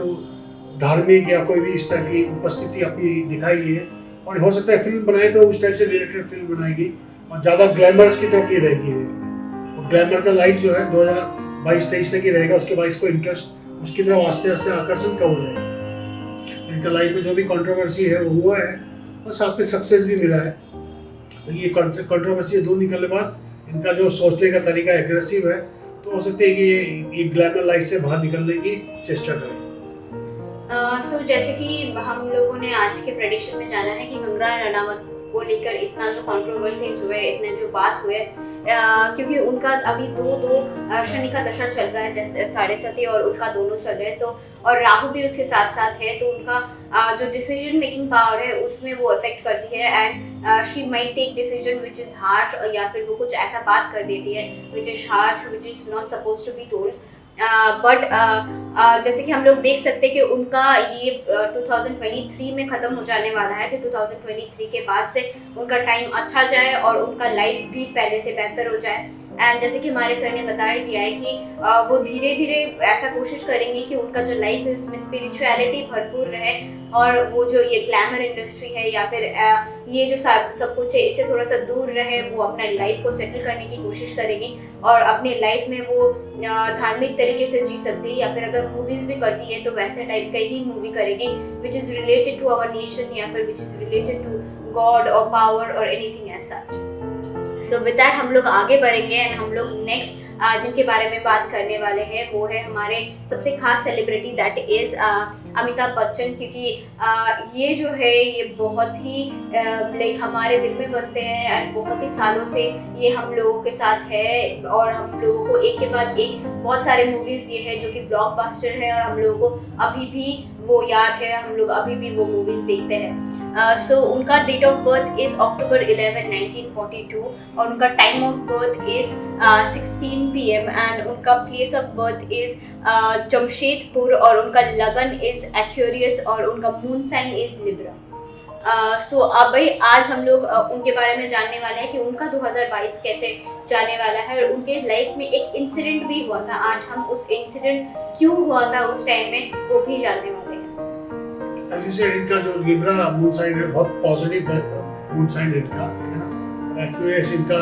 धार्मिक या कोई भी इस तरह की उपस्थिति अपनी दिखाएगी है, और हो सकता है फिल्म बनाए तो उस टाइप से रिलेटेड फिल्म बनाएगी, और ज़्यादा ग्लैमर्स की तरफ नहीं रहेगी। और ग्लैमर का लाइफ जो है 2022-23 तक ही रहेगा, उसके बाद इसको इंटरेस्ट उसकी तरफ आस्ते आस्ते आकर्षण कम हो जाएगा। इनका लाइफ में जो भी कंट्रोवर्सी है वो हुआ है, और साथ में सक्सेस भी मिला है। तो ये कंट्रोवर्सी दूर निकलने के बाद इनका जो सोचने का तरीका एग्रेसिव है, तो हो सकता है कि ये ग्लैमर लाइफ से बाहर निकलने की चेष्टा करें। सो जैसे कि हम लोगों ने आज के प्रेडिक्शन में जाना है कि कंगना रनावत को लेकर इतना जो कंट्रोवर्सीज हुए, इतने जो बात हुए, क्योंकि उनका अभी दो शनि का दशा चल रहा है, जैसे 7.5 और उनका दोनों चल रहे हैं। सो और राहु भी उसके साथ साथ है, तो उनका जो डिसीजन मेकिंग पावर है उसमें वो अफेक्ट करती है। And she might take decision which is harsh, या फिर वो कुछ ऐसा बात कर देती है which is harsh, which is not suppose to be told. But जैसे कि हम लोग देख सकते हैं कि उनका ये 2023 में ख़त्म हो जाने वाला है, कि 2023 के बाद से उनका टाइम अच्छा जाए और उनका लाइफ भी पहले से बेहतर हो जाए। एंड जैसे कि हमारे सर ने बता दिया है कि वो धीरे धीरे ऐसा कोशिश करेंगे कि उनका जो लाइफ है उसमें स्पिरिचुअलिटी भरपूर रहे, और वो जो ये ग्लैमर इंडस्ट्री है या फिर ये जो सब कुछ है इससे थोड़ा सा दूर रहे। वो अपना लाइफ को सेटल करने की कोशिश करेगी, और अपने लाइफ में वो धार्मिक तरीके से जी सकती है, या फिर अगर मूवीज भी करती है तो वैसे टाइप का ही मूवी करेगी which is related to our nation, या फिर which is related to god और पावर और anything as such. So with that हम लोग आगे बढ़ेंगे, एंड हम लोग नेक्स्ट जिनके बारे में बात करने वाले हैं वो है हमारे सबसे खास celebrity, that is Amitabh Bachchan. क्योंकि ये जो है ये बहुत ही लाइक हमारे दिल में बसते हैं, एंड बहुत ही सालों से ये हम लोगों के साथ है, और हम लोगों को एक के बाद एक बहुत सारे मूवीज़ दिए हैं जो कि ब्लॉकबस्टर है, और हम लोगों को अभी भी वो याद है, हम लोग अभी भी वो मूवीज़ देखते हैं। सो उनका date of birth is October 11, 1942, और उनका time of birth is 16 PM, and उनका place of birth is Jamshedpur, और उनका लगन इज़ एक्वेरियस, और उनका moon sign is Libra. So अब भाई आज हम लोग उनके बारे में जानने वाले हैं कि उनका 2022 कैसे जाने वाला है, और उनके लाइफ में एक इंसिडेंट भी हुआ था। आज हम उस इंसिडेंट क्यों हुआ था उस टाइम में वो भी जानने वाले हैं। जैसे इनका जो लिब्रा मून साइन है बहुत पॉजिटिव है, मून साइन इनका है ना। एक्वेरियस इनका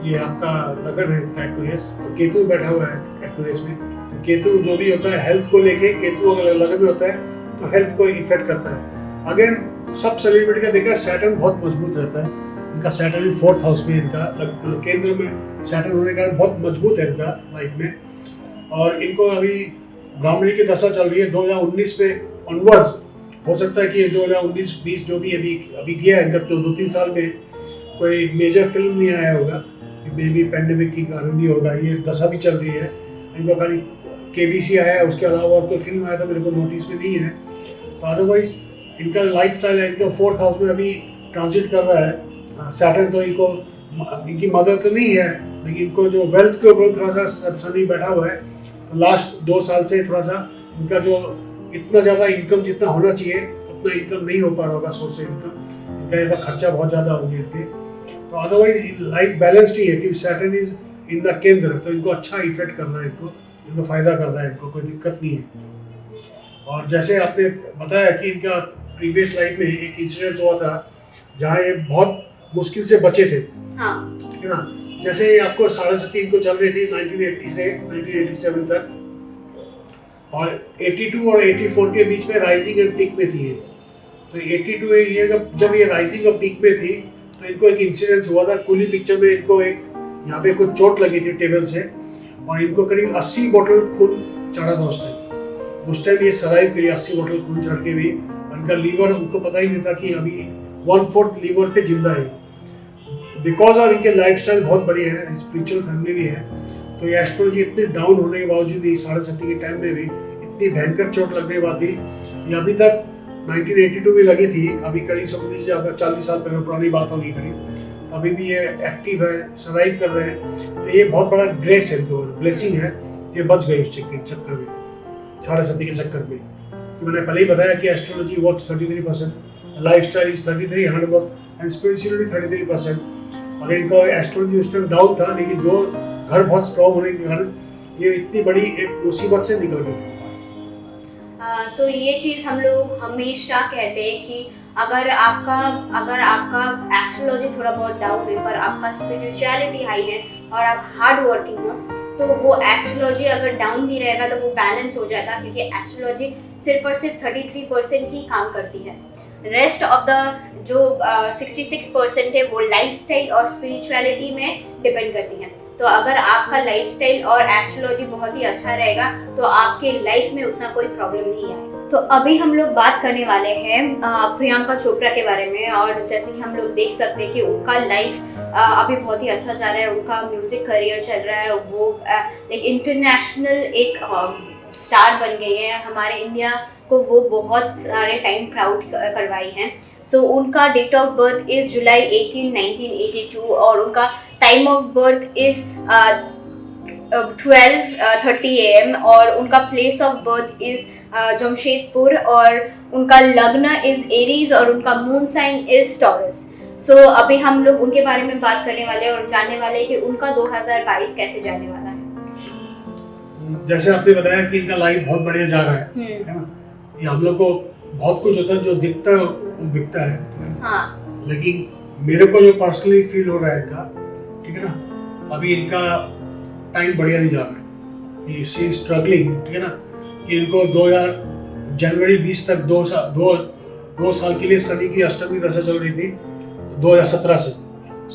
ये आपका लगन है एक्वेरियस, तो केतु बैठा हुआ है एक्वेरियस में। तो केतु जो भी होता है हेल्थ को लेके, केतु अगर लगन में होता है तो हेल्थ को इफेक्ट करता है। अगेन सब सेलिब्रिटी का देखा सैटर्न बहुत मजबूत रहता है, इनका सैटर्न 4th हाउस में, इनका केंद्र में सैटर्न होने का बहुत मजबूत है इनका लाइफ में। और इनको अभी ब्राह्मणी की दशा चल रही है 2019 पे ऑनवर्ड्स। हो सकता है कि 2019-20 जो भी अभी गया है इनका 2-3 साल में कोई मेजर फिल्म नहीं आया होगा, मे बी पेंडेमिक की कारण भी होगा, ये दशा भी चल रही है। इनको खाली KBC आया है, उसके अलावा और कोई फिल्म आया था मेरे को नोटिस में नहीं है। तो अदरवाइज इनका लाइफ स्टाइल है, इनका 4th हाउस में अभी ट्रांजिट कर रहा है सैटर्न। तो इनको इनकी मदद तो नहीं है, लेकिन इनको जो वेल्थ के ऊपर थोड़ा सा शनि बैठा हुआ है। लास्ट 2 साल से थोड़ा सा इनका जो इतना ज़्यादा इनकम जितना होना चाहिए उतना इनकम नहीं हो पा रहा होगा, सोर्स से इनकम इनका ज़्यादा खर्चा बहुत ज़्यादा हो गया इनके। तो अदरवाइज लाइफ बैलेंस्ड ही है कि सैटर्न इज इन द केंद्र, तो इनको अच्छा इफेक्ट करना है, इनको फ़ायदा करना है, इनको कोई दिक्कत नहीं है। और जैसे आपने बताया कि इनका प्रीवियस लाइफ में एक इंसिडेंस हुआ था जहाँ ये बहुत मुश्किल से बचे थे, हाँ है ना। जैसे आपको 7.5 इनको चल रही थी 1980 से 1987 तक, और 82 और 84 के बीच में राइजिंग एंड पीक में थी ये। तो 82 ये जब ये राइजिंग और पीक में थी तो इनको एक इंसिडेंस हुआ था। कूली पिक्चर में इनको एक यहाँ पे कुछ चोट लगी थी टेबल से, और इनको करीब 80 बोतल खून चढ़ा था उस टाइम ये सर्वाइव करी 80 बोतल खून चढ़ के भी। इनका लीवर, उनको पता ही नहीं था कि अभी 1/4 लीवर पे जिंदा है, बिकॉज ऑफ इनके लाइफस्टाइल बहुत बढ़िया है, स्पिरिचुअल फैमिली भी है। तो ये एस्ट्रोलॉजी इतने डाउन होने के बावजूद ही 7:30 के टाइम में भी इतनी भयंकर चोट लगने के बाद भी ये अभी तक 1982 में लगी थी, अभी करीब समझ लीजिए अगर 40 साल पहले पुरानी बात होगी करीब, अभी भी ये एक्टिव है, सर्वाइव कर रहे हैं। तो ये बहुत बड़ा ग्रेस है, तो ब्लेसिंग है, ये बच गई उस चक्कर में, 7:30 के चक्कर में। तो मैंने पहले ही बताया कि astrology works 33%, lifestyle is 33, hard work and spirituality 33%। अगर इनका एस्ट्रोलॉजी उस टाइम डाउन था, लेकिन दो घर बहुत स्ट्रॉन्ग होने के कारण ये इतनी बड़ी एक मुसीबत से निकल गई। सो ये चीज़ हम लोग हमेशा कहते हैं कि अगर आपका एस्ट्रोलॉजी थोड़ा बहुत डाउन है पर आपका स्पिरिचुअलिटी हाई है और आप हार्ड वर्किंग हो, तो वो एस्ट्रोलॉजी अगर डाउन भी रहेगा तो वो बैलेंस हो जाएगा, क्योंकि एस्ट्रोलॉजी सिर्फ और सिर्फ 33% ही काम करती है। रेस्ट ऑफ द जो 66% है वो लाइफस्टाइल और स्पिरिचुअलिटी में डिपेंड करती है। तो अगर आपका लाइफस्टाइल और एस्ट्रोलॉजी बहुत ही अच्छा रहेगा तो आपके लाइफ में उतना कोई प्रॉब्लम नहीं आएगा। तो अभी हम लोग बात करने वाले हैं प्रियंका चोपड़ा के बारे में, और जैसे कि हम लोग देख सकते हैं कि उनका लाइफ अभी बहुत ही अच्छा जा रहा है, उनका म्यूजिक करियर चल रहा है, वो एक इंटरनेशनल एक स्टार बन गई है। हमारे इंडिया को वो बहुत सारे टाइम प्राउड करवाई हैं। सो उनका date of birth is July 18, 1982 और उनका time of birth is 12:30 AM और उनका place of birth is Jamshedpur और उनका लग्न इज़ एरीज और उनका moon sign is Taurus. So अभी हम लोग उनके बारे में बात करने वाले हैं और जानने वाले हैं कि उनका 2022 कैसे जाने वाला है। जैसे आपने बताया कि इनका लाइफ बहुत बढ़िया जा रहा है ना। ये हम लोग को बहुत कुछ होता है जो दिखता है वो बिकता है। हाँ। लेकिन मेरे को जो पर्सनली फील हो रहा है इनका, ठीक है ना, अभी इनका टाइम बढ़िया नहीं जा रहा है। शी इज स्ट्रगलिंग, ठीक है ना, कि इनको 2000 जनवरी 20 तक 2 साल के लिए शनि की अष्टमी दशा चल रही थी। 2017 से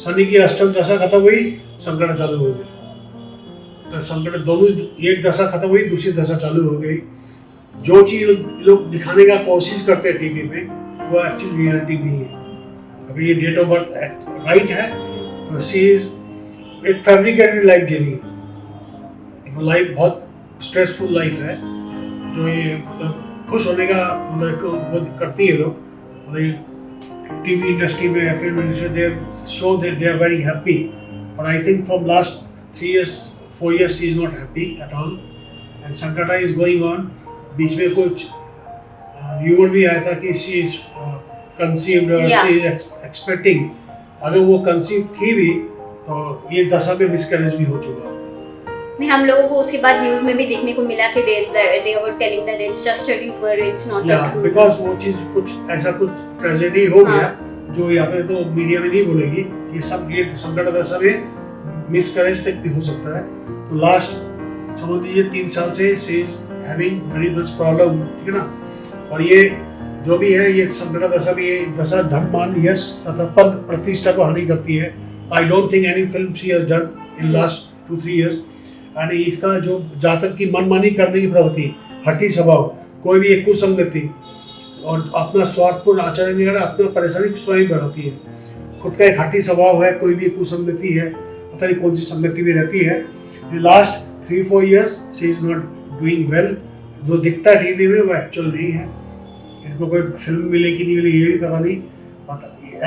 शनि की अष्टम दशा खत्म हुई, संकट चालू हो गई। तो संकट दोनों, एक दशा खत्म हुई, दूसरी दशा चालू हो गई। जो चीज लोग दिखाने का कोशिश करते हैं टीवी में वो एक्चुअली रियलिटी नहीं है। अगर ये डेट ऑफ बर्थ राइट है तो शी इज एक फैब्रिकेटेड लाइफ जी रही है। वो लाइफ बहुत स्ट्रेसफुल लाइफ है, जो ये मतलब खुश होने का मतलब वो करती है लोग। मतलब टीवी इंडस्ट्री में, film industry, they show that they are very happy, but I think from last 4 years she is not happy at all and Sankata is going on। बीच में कुछ ह्यूमर भी आया था कि she is conceived और she is expecting। अगर वो conceive थी भी तो ये दशा में मिसकैरेज भी हो चुका। नहीं, हम लोगों को उसके बाद न्यूज़ में भी देखने को मिला कि they were telling that it's just a rumor, it's not a true। because वो चीज़ कुछ ऐसा कुछ ट्रेजेडी हो गया जो यहाँ पे तो मीडिया में नहीं बोलेगी। ये सब ये संकट दशा में मिसकैरेज तक भी हो सकता है। तो लास्ट समझ लीजिए 3 साल से she is having very much problem, ठीक है ना। और ये जो भी है, ये संकट दशा भी, ये दशा धन मान यश तथा पद प्रतिष्ठा को हानि करती है। I don't think any film she has done in last 2-3 years। यानी इसका जो जातक की मनमानी करने की प्रवृत्ति, हठी स्वभाव, कोई भी एक कुसंगति और अपना स्वार्थपूर्ण आचरण नहीं करना, अपना परेशानी स्वयं बढ़ाती है। खुद का एक हठी स्वभाव है, कोई भी कुसंगति है, पता नहीं कौन सी संगति भी रहती है। Last 3-4 years she is not doing well. जो दिखता है टीवी में वो एक्चुअल नहीं है। इनको कोई फिल्म मिले कि नहीं मिले ये भी पता नहीं, बट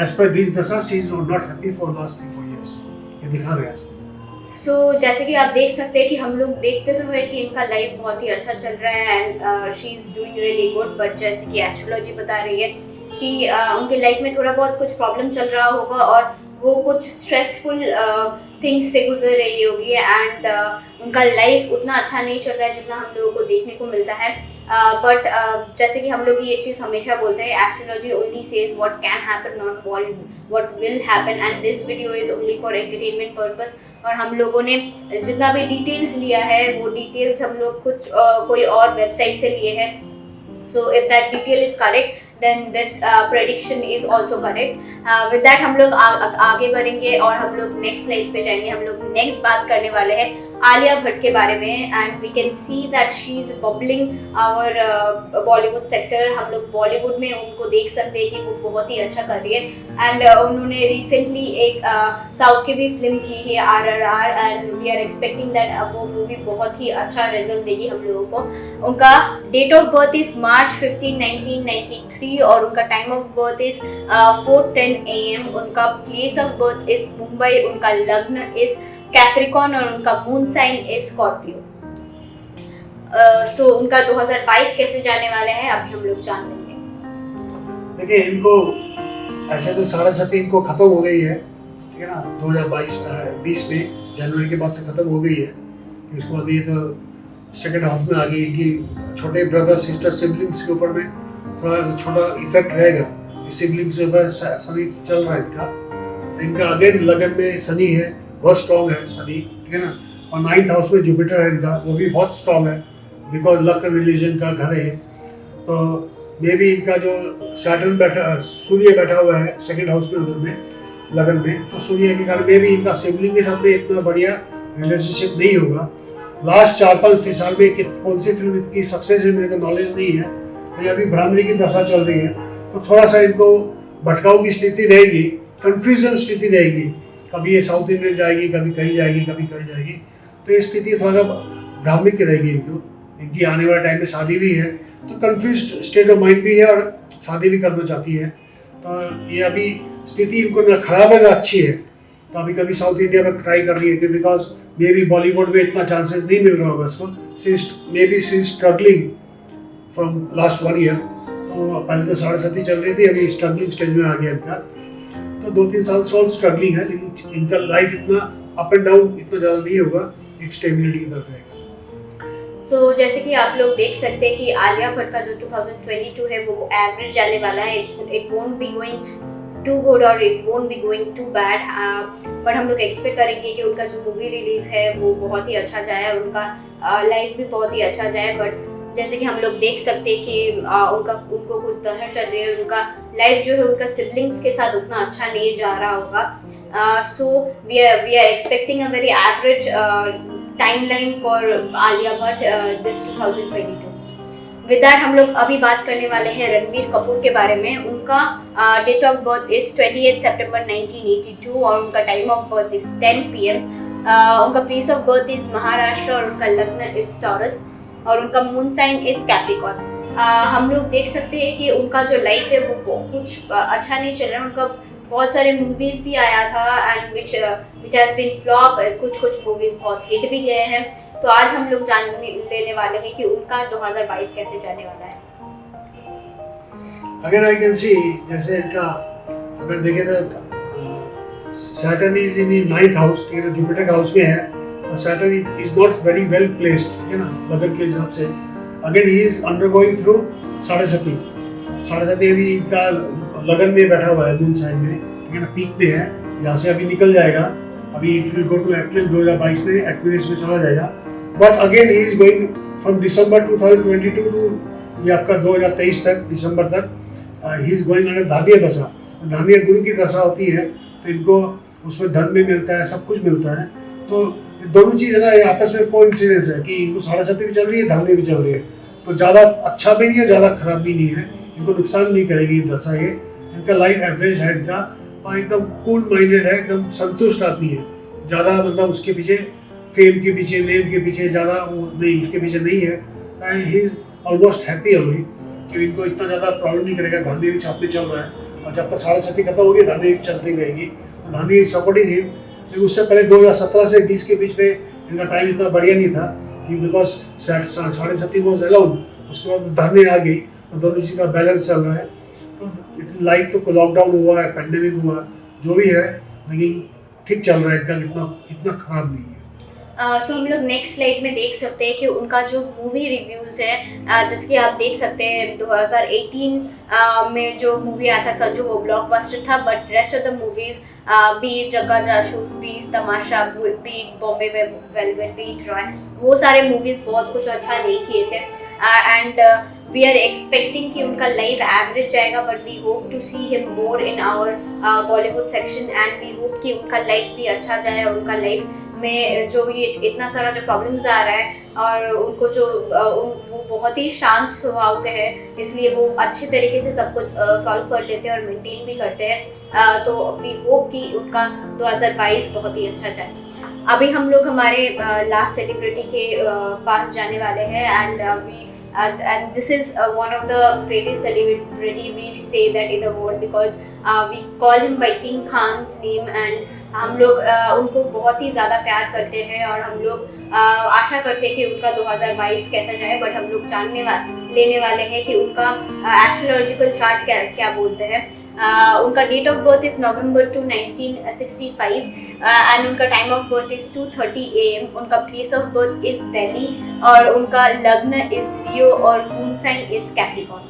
एज पर दिस दशा she is not happy for last 3-4 years। ये दिखा रहे हैं। सो जैसे कि आप देख सकते हैं कि हम लोग देखते तो हुए कि इनका लाइफ बहुत ही अच्छा चल रहा है and she is doing really good, but जैसे कि एस्ट्रोलॉजी बता रही है कि उनके लाइफ में थोड़ा बहुत कुछ प्रॉब्लम चल रहा होगा और वो कुछ स्ट्रेसफुल थिंग्स से गुजर रही होगी एंड उनका लाइफ उतना अच्छा नहीं चल रहा है जितना हम लोगों को देखने को मिलता है। बट जैसे कि हम लोग ये चीज़ हमेशा बोलते हैं, astrology only says what can happen, not what will happen, and this video is only for entertainment purpose. और हम लोगों ने जितना भी डिटेल्स लिया है वो डिटेल्स हम लोग कुछ कोई और वेबसाइट से लिए हैं। So if that detail is correct, then this prediction is also correct. With that हम लोग आगे बढ़ेंगे और हम लोग नेक्स्ट स्लाइड पे जाएंगे. हम लोग नेक्स्ट बात करने वाले हैं आलिया भट्ट के बारे में. And we can see that she is bubbling our Bollywood sector. हम लोग बॉलीवुड में उनको देख सकते हैं कि वो बहुत ही अच्छा कर रही है. एंड उन्होंने रिसेंटली एक साउथ की भी फिल्म की है RRR. And we are expecting that वो मूवी बहुत ही अच्छा रिजल्ट देगी हम लोगों को. उनका date of birth is March 15, 1993 और उनका time of birth is 4:10 AM. उनका place of birth is Mumbai. उनका लग्न इज कैप्रिकॉन और उनका moon sign is Scorpio. So उनका 2022 कैसे जाने वाला है अभी हम लोग जान लेंगे. देखिए, इनको ऐसे तो 7.5 इनको खत्म हो गई है, ठीक है ना. 2022 में जनवरी के बाद से खत्म हो गई है. उसके बाद ये तो सेकेंड हाफ में आ गई. इनकी छोटे ब्रदर सिस्टर सिबलिंग्स के ऊपर में थोड़ा छोटा इफेक्ट रहेगा. सिबलिंग्स के ऊपर शनि चल रहा है इनका अगेन लगन में शनि है, बहुत स्ट्रॉन्ग है शनि, ठीक है ना. और 9th हाउस में जुपिटर है इनका, वो भी बहुत स्ट्रॉन्ग है बिकॉज लक रिलीजन का घर है. तो मे भी इनका जो सैटर्न बैठा, सूर्य बैठा हुआ है सेकेंड हाउस में उधर में लगन में, तो सूर्य के कारण मे भी इनका सिबलिंग के साथ में इतना बढ़िया रिलेशनशिप नहीं होगा. लास्ट 4-5 साल में कौन सी फिल्म इतनी सक्सेस है मेरे को नॉलेज नहीं है. तो अभी ब्राह्मणी की दशा चल रही है, तो थोड़ा सा इनको भटकाऊ की स्थिति रहेगी, कंफ्यूजन स्थिति रहेगी. कभी ये साउथ इंडियन जाएगी, कभी कहीं जाएगी, कभी कहीं जाएगी. तो ये स्थिति थोड़ा सा ब्राह्मणी की रहेगी इनको. इनकी आने वाले टाइम में शादी भी है, तो कंफ्यूज स्टेट ऑफ माइंड भी है और शादी भी करना चाहती है. तो ये अभी स्थिति इनको ना खराब है ना अच्छी है. तो अभी कभी साउथ इंडिया में ट्राई कर रही है बिकॉज मे बी बॉलीवुड में इतना चांसेस नहीं मिल रहा होगा इसको. Maybe she struggling from last 1 year. तो पहले तो 7.5 चल रही थी, अभी स्ट्रगलिंग स्टेज में आ गया इनका. तो 2-3 साल से स्ट्रगलिंग है, लेकिन इनका लाइफ इतना अप एंड डाउन इतना ज़्यादा नहीं होगा, एक स्टेबिलिटी की तरफ रहेगा. सो जैसे कि आप लोग देख सकते हैं कि आलिया भट्ट का जो 2022 है वो एवरेज जाने वाला है. It won't be going to good और it won't be going to bad. But हम लोग एक्सपेक्ट करेंगे कि उनका जो मूवी रिलीज है वो बहुत ही अच्छा जाए और उनका लाइफ भी बहुत ही अच्छा जाए. बट जैसे कि हम लोग देख सकते हैं कि उनको कुछ दशा चल रही है. उनका लाइफ जो है उनका सिबलिंग्स के साथ उतना अच्छा नहीं जा रहा होगा. So we are expecting a very average timeline for Alia Bhatt this 2022. With that हम लोग अभी बात करने वाले हैं रणबीर कपूर के बारे में. उनका date of birth is 28 September 1982 और उनका time of birth is 10 PM. उनका place of birth is Maharashtra और उनका लग्न इज टॉरस और उनका मून साइन इज कैप्रिकॉन. हम लोग देख सकते हैं कि उनका जो लाइफ है वो कुछ अच्छा नहीं चल रहा है. उनका बहुत सारे मूवीज भी आया था and which has been flop. कुछ मूवीज बहुत हिट भी गए हैं. तो आज हम लोग जान लेने वाले हैं कि उनका 2022 कैसे जाने वाला है. अगर आई कैन सी, जैसे इनका अगर देखें तो Saturn is in 9th house, ठीक है ना, जुपिटर का हाउस में है. और Saturn is not very well placed, ठीक है ना, लगन के हिसाब से. Again he is undergoing through 7.5 अभी इनका लगन में बैठा हुआ है मून साइन में, ठीक है ना, पीक में है. यहाँ से अभी निकल जाएगा. अभी it will go to April 2022 में एक्वेरियस में चला जाएगा. But again he is going from December 2022 to ये आपका 2023 तक, दिसंबर तक ही इज गोइंग ऑन धार्मिक दशा. धार्मिक गुरु की दशा होती है तो इनको उसमें धन भी मिलता है, सब कुछ मिलता है. तो दोनों चीज़ है ना, ये आपस में कोइंसिडेंस है कि इनको 7.5 भी चल रही है, धार्मिक भी चल रही है. तो ज़्यादा अच्छा भी नहीं है, ज़्यादा खराब भी नहीं है. इनको नुकसान नहीं करेगी दशा ये. इनका लाइफ एवरेज है इनका और एकदम कूल माइंडेड है, एकदम संतुष्ट आदमी है. ज़्यादा मतलब उसके पीछे फेम के पीछे, नेम के पीछे ज़्यादा वो नहीं, उसके पीछे नहीं है. And he is almost happy only कि इनको इतना ज़्यादा प्रॉब्लम नहीं करेगा. धार्मिक भी छापने चल रहा है और जब तक 7.5 खत्म होगी धार्मिक भी चलती रहेगी. तो धार्मिक सपोर्टिंग ही. लेकिन उससे पहले 2017 से 20 के बीच में इनका टाइम इतना बढ़िया नहीं था कि बिकॉज 7.5 वॉज अलाउड. उसके बाद धार्मिक आ गई तो दोनों चीज़ का बैलेंस चल रहा है. तो लाइफ तो लॉकडाउन हुआ है, पेंडेमिक हुआ, जो भी है, लेकिन ठीक चल रहा है इनका, इतना खराब नहीं है. सो हम लोग नेक्स्ट स्लाइड में देख सकते हैं कि उनका जो मूवी रिव्यूज़ है, जैसे कि आप देख सकते हैं 2018 में जो मूवी आया था संजू वो ब्लॉकबस्टर था. But rest of the movies be it Jagga Jasoos, be it Tamasha, be it Bombay Velvet, be it Roy, वो सारे मूवीज़ बहुत कुछ अच्छा नहीं किए थे. एंड वी आर एक्सपेक्टिंग कि उनका लाइफ एवरेज जाएगा, but we hope to see him more in our Bollywood section and we hope कि उनका लाइफ भी अच्छा जाए और उनका लाइफ में जो ये इतना सारा जो प्रॉब्लम्स आ रहा है और उनको जो वो बहुत ही शांत स्वभाव के हैं, इसलिए वो अच्छे तरीके से सब कुछ सॉल्व कर लेते हैं और मेंटेन भी करते हैं। तो वी होप कि उनका 2022 बहुत ही अच्छा जाए। अभी हम लोग हमारे लास्ट सेलिब्रिटी के पास जाने वाले हैं and this is one of the greatest celebrity we say that in the world because we call him by King Khan's name and हम लोग उनको बहुत ही ज़्यादा प्यार करते हैं और हम लोग आशा करते हैं कि उनका 2022 कैसा जाए। बट हम लोग लेने वाले हैं कि उनका एस्ट्रोलॉजिकल चार्ट क्या बोलते हैं। उनका date of birth is November 2, 1965 एंड उनका time of birth is 2:30 AM। उनका place of birth is Delhi और उनका लग्न इज़ लियो और मून साइन इज़ कैप्रिकॉर्न।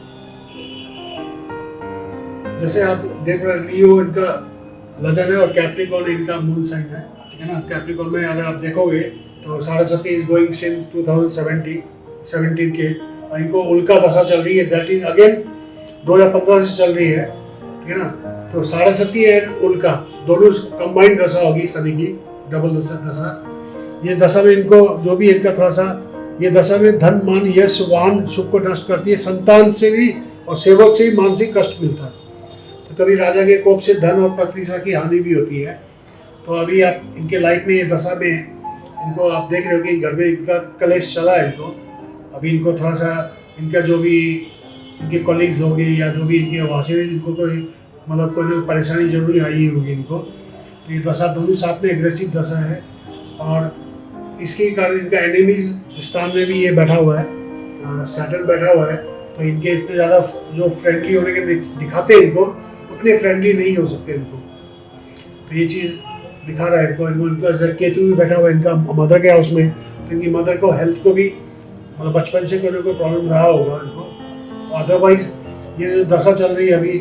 जैसे आप देख रहे हैं, लियो इनका लगन है और कैप्रिकॉर्न इनका मून साइन है, ठीक है ना। कैप्रिकॉर्न में अगर आप देखोगे तो 7.5 इज गोइंग सिंस 2017 के, और इनको उल्का दशा चल रही है, दैट इज अगेन 2015 से चल रही है, ठीक है ना। तो 7.5 एंड उल्का दोनों कंबाइंड दशा होगी शनि की, डबल दशा। ये दशा में इनको जो भी इनका थोड़ा सा ये दशा में धन मान यश वाहन सुख को नष्ट करती है, संतान से भी और सेवक से भी मानसिक कष्ट मिलता है। तो कभी राजा के कोप से धन और प्रतिष्ठा की हानि भी होती है। तो अभी आप इनके लाइफ में ये दशा में इनको आप देख रहे हो कि घर में इनका कलेश चला है इनको। अभी इनको थोड़ा सा इनका जो भी इनके कॉलीग्स होंगे या जो भी इनके वहाँ से भी इनको कोई मतलब कोई परेशानी जरूर आई होगी इनको। तो ये दशा दोनों साथ में एग्रेसिव दशा है और इसके कारण इनका एनिमीज स्थान में भी ये बैठा हुआ है, सैटर्न बैठा हुआ है। तो इनके इतने ज़्यादा जो फ्रेंडली होने के दिखाते हैं इनको, उतने फ्रेंडली नहीं हो सकते इनको। तो ये चीज़ दिखा रहा है इनको इनका केतु भी बैठा हुआ है इनका मदर के हाउस में। तो इनकी मदर को हेल्थ को भी मतलब बचपन से कोई ना कोई प्रॉब्लम रहा होगा इनको। अदरवाइज ये जो दशा चल रही है अभी,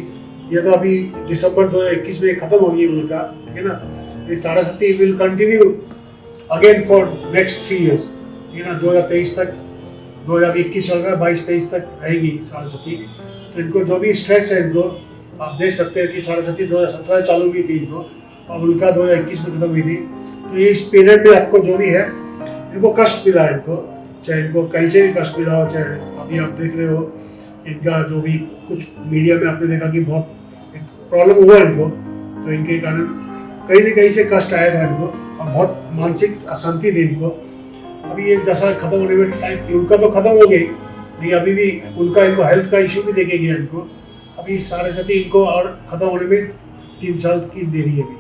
ये तो अभी दिसंबर 2021 में ख़त्म होगी उनका, ठीक है ना। ये 7.5 will continue again for next 3 years, ठीक है ना। 2023 तक, 2021 चल रहा है, 22-23 तक रहेगी 7.5। तो इनको जो भी स्ट्रेस है इनको आप देख सकते हैं कि 7.5 2017 चालू हुई थी इनको और उनका 2021 में खत्म हुई थी। तो ये इस पीरियड में आपको जो भी है इनको कष्ट मिला है इनको, चाहे इनको कहीं से भी कष्ट मिला हो, चाहे अभी आप देख रहे हो इनका जो भी कुछ मीडिया में आपने देखा कि बहुत प्रॉब्लम हुआ इनको। तो इनके कारण कहीं ना कहीं से कष्ट आया था इनको और बहुत मानसिक अशांति थी इनको। अभी ये दशा खत्म होने में टाइम उनका तो खत्म हो गई, लेकिन अभी भी उनका इनको हेल्थ का इशू भी देखे गया इनको। अभी 7.5 इनको और खत्म होने में 3 साल की देरी है अभी।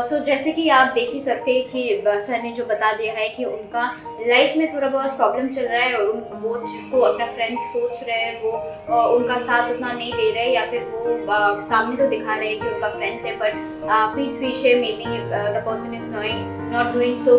सो जैसे कि आप देख ही सकते हैं कि सर ने जो बता दिया है कि उनका लाइफ में थोड़ा बहुत प्रॉब्लम चल रहा है और वो जिसको अपना फ्रेंड्स सोच रहे हैं वो उनका साथ उतना नहीं दे रहे, या फिर वो सामने तो दिखा रहे हैं कि उनका फ्रेंड्स है, पर पीठ पीछे may be the person is not doing so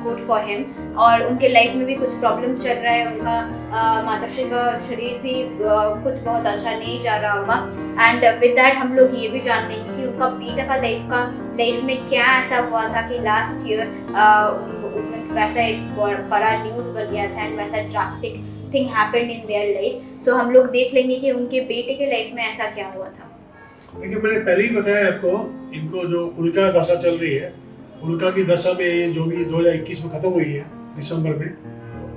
good for him. और उनके लाइफ में भी कुछ प्रॉब्लम चल रहा है, उनका माताश्री का शरीर भी कुछ बहुत अच्छा नहीं जा रहा होगा। एंड विद दैट हम लोग ये भी जान लेंगे कि उनका बेटा का लाइफ में क्या ऐसा हुआ था कि लास्ट ईयर वैसा एक बड़ा न्यूज़ बन गया था एंड वैसा drastic thing happened in their life. So हम लोग देख लेंगे कि उनके बेटे के लाइफ में ऐसा क्या हुआ था। देखिए, मैंने पहले ही बताया आपको, इनको जो उल्का दशा चल रही है, उल्का की दशा में ये जो भी 2021 में खत्म हुई है दिसंबर में,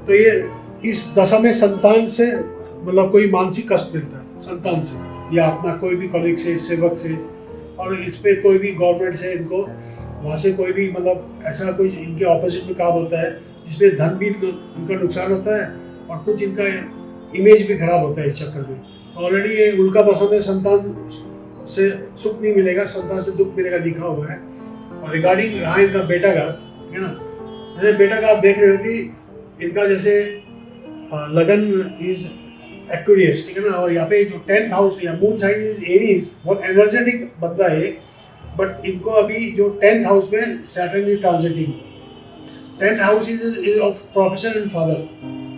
तो ये इस दशा में संतान से मतलब कोई मानसिक कष्ट मिलता है संतान से या अपना कोई भी कॉलीग से, सेवक से, और इस पे कोई भी गवर्नमेंट से इनको वहाँ से कोई भी मतलब ऐसा कोई इनके ऑपोजिट में काम होता है जिसमें धन भी इनका नुकसान होता है और कुछ इनका इमेज भी खराब होता है इस चक्कर में। ऑलरेडी ये उल्का दशा में संतान से सुख नहीं मिलेगा, संतान से दुख मिलेगा लिखा हुआ है। और रिगार्डिंग रहा इनका बेटा का, है ना, जैसे बेटा का आप देख रहे हो कि इनका जैसे लगन इज एक्वेरियस, ठीक है ना, और यहाँ पे जो 10th हाउस या मून साइन इज एरीज, बहुत एनर्जेटिक बंदा है। बट इनको अभी जो 10th हाउस में Saturn is transiting, 10th house is of profession and father,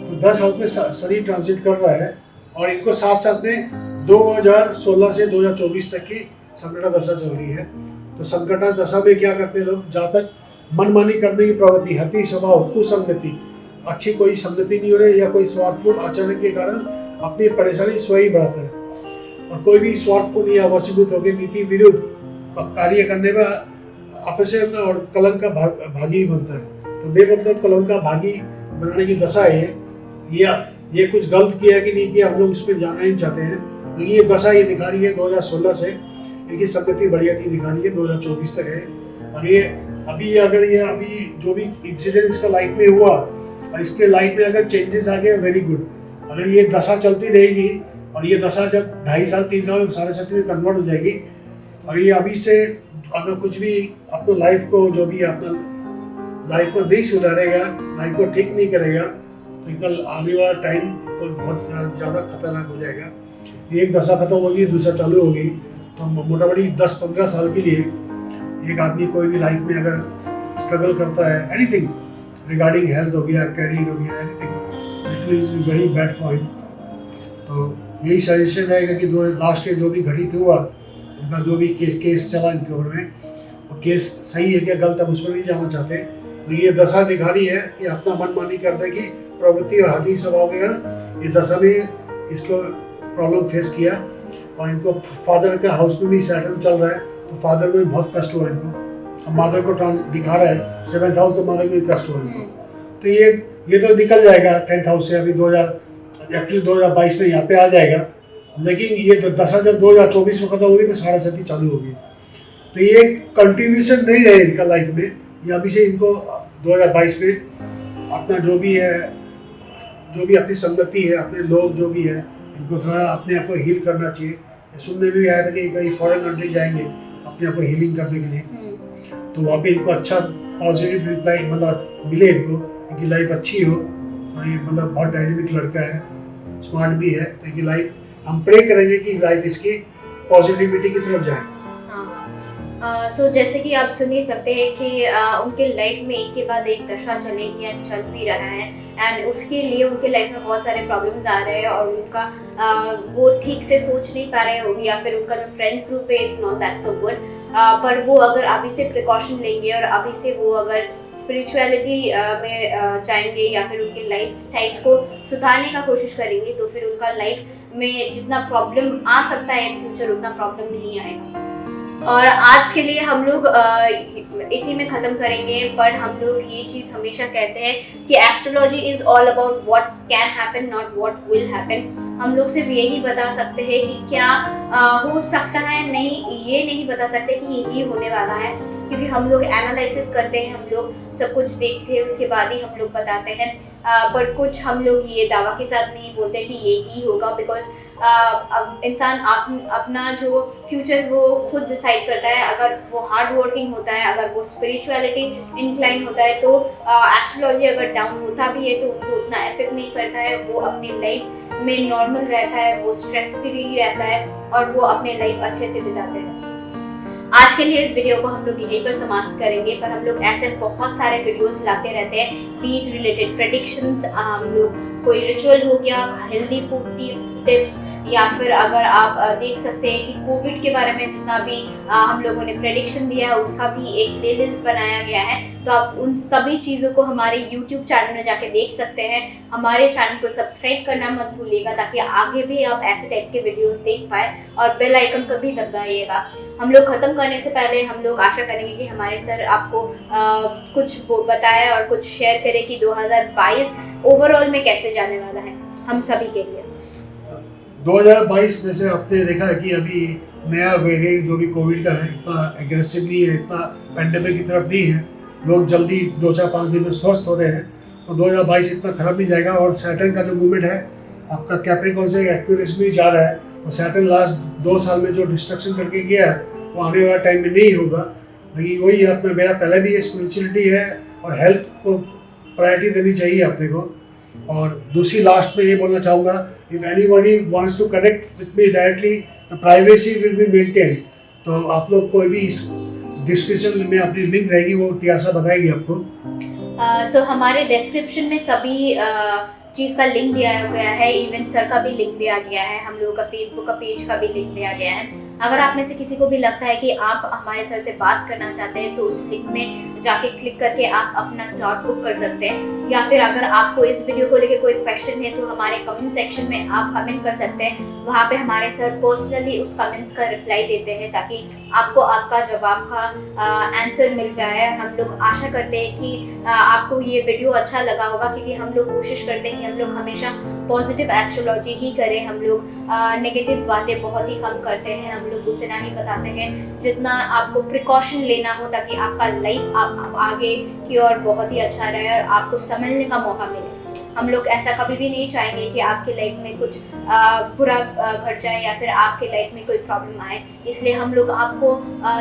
तो 10 हाउस में शनि ट्रांजिट कर रहा है। और इनको साथ साथ में 2016 से 2024 तक की संकटा दशा चल रही है। तो संकटा दशा में क्या करते हैं लोग, जहाँ तक मनमानी करने की प्रवृत्ति, हठी स्वभाव, कुसंगति, अच्छी कोई संगति नहीं हो रही या कोई स्वार्थपूर्ण आचरण के कारण अपनी परेशानी स्वयं बढ़ाता है। और कोई भी स्वार्थपूर्ण या वशीभूत होकर नीति विरुद्ध कार्य करने में अपशब्द और कलंक का भागी बनता है। तो बेमतलब कलंक का भागी बनाने की दशा है ये कुछ गलत किया कि नहीं किया हम लोग उसमें जानना नहीं चाहते हैं। तो ये दशा ये दिखा रही है 2016 से, इनकी संगति बढ़िया नहीं दिखा रही है, 2024 तक है। और ये अभी जो भी इंसिडेंट्स का लाइफ में हुआ और इसके लाइफ में अगर चेंजेस आ गए वेरी गुड। अगर ये दशा चलती रहेगी और ये दशा जब 2.5 साल 3 साल 7.5 में कन्वर्ट हो जाएगी और ये अभी से अगर कुछ भी अपने लाइफ को जो भी अपना लाइफ को नहीं सुधारेगा, लाइफ को ठीक नहीं करेगा तो कल आने वाला टाइम तो बहुत ज़्यादा खतरनाक हो जाएगा। एक दशा खत्म होगी दूसरा चालू होगी तो मोटामोटी 10-15 साल के लिए एक आदमी कोई भी लाइफ में अगर स्ट्रगल करता है एनीथिंग रिगार्डिंग हेल्थ हो गया, कैरियर हो गया, anything, it is very bad for him. तो यही सजेशन रहेगा कि लास्ट ईयर जो भी घटित हुआ इनका जो भी केस चला इनके ऊपर में वो केस सही है क्या गलत, हम उस पर नहीं जाना चाहते। तो ये दशा दिखा रही है कि अपना मनमानी करने की प्रवृत्ति और हाथी स्वभाव के कारण ये दशा में इसको प्रॉब्लम फेस किया। और इनको फादर का हाउस में भी सैटर्न चल रहा है तो फादर को भी बहुत कष्ट हुआ इनको। अब मदर को दिखा रहा है 7th हाउस तो मदर को भी कष्ट हुआ इनको। तो ये तो निकल जाएगा 10th हाउस से, अभी अप्रैल 2022 में यहाँ पे आ जाएगा। लेकिन ये दशा जब 2024 में खत्म होगी तो 7.5 चालू होगी। तो ये कंटिन्यूशन नहीं रहे इनका लाइफ में। ये अभी से इनको 2022 में अपना जो भी अपनी संगति है, अपने लोग जो भी है, इनको थोड़ा अपने आप को हील करना चाहिए। सुनने में भी आया था कि कहीं फॉरेन कंट्री जाएंगे अपने आप को हीलिंग करने के लिए, तो वहाँ पे इनको अच्छा पॉजिटिव रिप्लाई मतलब मिले, इनकी लाइफ अच्छी हो। और ये मतलब बहुत डायनेमिक लड़का है, स्मार्ट भी है, तो इनकी लाइफ हम प्रे करेंगे कि लाइफ इसकी पॉजिटिविटी की तरफ जाए। सो जैसे कि आप सुन ही सकते हैं कि उनके लाइफ में एक के बाद एक दशा चलेगी एंड चल भी रहा है एंड उसके लिए उनके लाइफ में बहुत सारे प्रॉब्लम्स आ रहे हैं और उनका वो ठीक से सोच नहीं पा रहे होंगे या फिर उनका जो फ्रेंड्स ग्रुप है it's not that so good. पर वो अगर अभी से प्रिकॉशन लेंगे और अभी से वो अगर स्पिरिचुअलिटी में जाएंगे या फिर उनके लाइफ स्टाइल को सुधारने का कोशिश करेंगे तो फिर उनका लाइफ में जितना प्रॉब्लम आ सकता है इन फ्यूचर उतना प्रॉब्लम नहीं आएगा। और आज के लिए हम लोग इसी में ख़त्म करेंगे। पर हम लोग ये चीज़ हमेशा कहते हैं कि astrology is all about what can happen not what will happen. हम लोग सिर्फ यही बता सकते हैं कि क्या हो सकता है, नहीं ये नहीं बता सकते कि यही होने वाला है, क्योंकि हम लोग एनालिसिस करते हैं, हम लोग सब कुछ देखते हैं उसके बाद ही हम लोग बताते हैं। पर कुछ हम लोग ये दावा के साथ नहीं बोलते कि यही होगा, बिकॉज इंसान अपना जो फ्यूचर वो खुद डिसाइड करता है। अगर वो हार्ड वर्किंग होता है, अगर वो स्पिरिचुअलिटी इंक्लाइन होता है तो एस्ट्रोलॉजी अगर डाउन होता भी है तो उनको उतना इफेक्ट नहीं करता है। वो अपने लाइफ में नॉर्मल रहता है, वो स्ट्रेस फ्री रहता है और वो अपने लाइफ अच्छे से बिताते हैं। आज के लिए इस वीडियो को हम लोग यहीं पर समाप्त करेंगे, पर हम लोग ऐसे बहुत सारे वीडियोस लाते रहते हैं, बीट रिलेटेड प्रेडिक्शंस, हम लोग कोई रिचुअल हो गया, हेल्दी फूड टिप्स, या फिर अगर आप देख सकते हैं कि कोविड के बारे में जितना भी हम लोगों ने प्रेडिक्शन दिया है उसका भी एक प्लेलिस्ट बनाया गया है। तो आप उन सभी चीज़ों को हमारे YouTube चैनल में जाके देख सकते हैं। हमारे चैनल को सब्सक्राइब करना मत भूलिएगा ताकि आगे भी आप ऐसे टाइप के वीडियोस देख पाए, और बेल आइकन को भी दबाइएगा। हम लोग ख़त्म करने से पहले हम लोग आशा करेंगे कि हमारे सर आपको कुछ बताए और कुछ शेयर करें कि 2022 ओवरऑल में कैसे जाने वाला है हम सभी के लिए। 2022 जैसे आपने देखा है कि अभी नया वेरिएंट जो भी कोविड का है इतना एग्रेसिव नहीं है, इतना पेंडेमिक की तरफ नहीं है, लोग जल्दी 2-4-5 दिन में स्वस्थ हो रहे हैं। तो 2022 इतना खराब नहीं जाएगा। और सैटर्न का जो मूवमेंट है आपका कैप्रिकॉर्न से एक्यूरेस में जा रहा है, तो सैटर्न लास्ट 2 साल में जो डिस्ट्रक्शन करके गया है वो आने वाला टाइम में नहीं होगा। लेकिन वही अपना मेरा पहले भी ये स्पिरिचुअलिटी है और हेल्थ को प्रायोरिटी देनी चाहिए अपने को। और दूसरी लास्ट में ये बोलना चाहूँगा, if anybody wants to connect with me directly the privacy will be maintain. तो आप लोग कोई भी डिस्क्रिप्शन में अपनी लिंक रहेगी, वो त्यासा बताएगी आपको। सो हमारे डिस्क्रिप्शन में सभी चीज़ का लिंक दिया गया है, इवन सर का भी लिंक दिया गया है, हम लोगों का फेसबुक का पेज का भी लिंक दिया गया है। अगर आप में से किसी को भी लगता है कि आप हमारे सर से बात करना चाहते हैं तो उस लिंक में जाके क्लिक करके आप अपना स्लॉट बुक कर सकते हैं, या फिर अगर आपको इस वीडियो को लेके कोई क्वेश्चन है तो हमारे कमेंट सेक्शन में आप कमेंट कर सकते हैं। वहाँ पे हमारे सर पर्सनली उस कमेंट्स का रिप्लाई देते हैं ताकि आपको आपका जवाब का आंसर मिल जाए। हम लोग आशा करते हैं कि आपको ये वीडियो अच्छा लगा होगा, क्योंकि हम लोग कोशिश करते हैं कि हम लोग हमेशा पॉजिटिव एस्ट्रोलॉजी ही करें। हम लोग नेगेटिव बातें बहुत ही कम करते हैं। हम लोग उतना ही बताते हैं जितना आपको प्रिकॉशन लेना हो, ताकि आपका लाइफ आप आगे की ओर बहुत ही अच्छा रहे और आपको संभलने का मौका मिले। हम लोग ऐसा कभी भी नहीं चाहेंगे कि आपके लाइफ में कुछ बुरा घट जाए या फिर आपके लाइफ में कोई प्रॉब्लम आए। इसलिए हम लोग आपको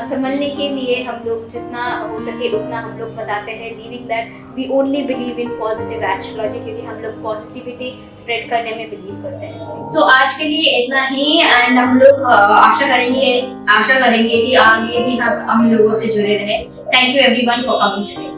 संभलने के लिए हम लोग जितना हो सके उतना हम लोग बताते हैं, leaving that we only believe in positive astrology, क्योंकि हम लोग पॉजिटिविटी स्प्रेड करने में बिलीव करते हैं। सो आज के लिए इतना ही, एंड हम लोग आशा करेंगे कि आगे भी हम लोगों से जुड़े रहे। Thank you everyone for coming today.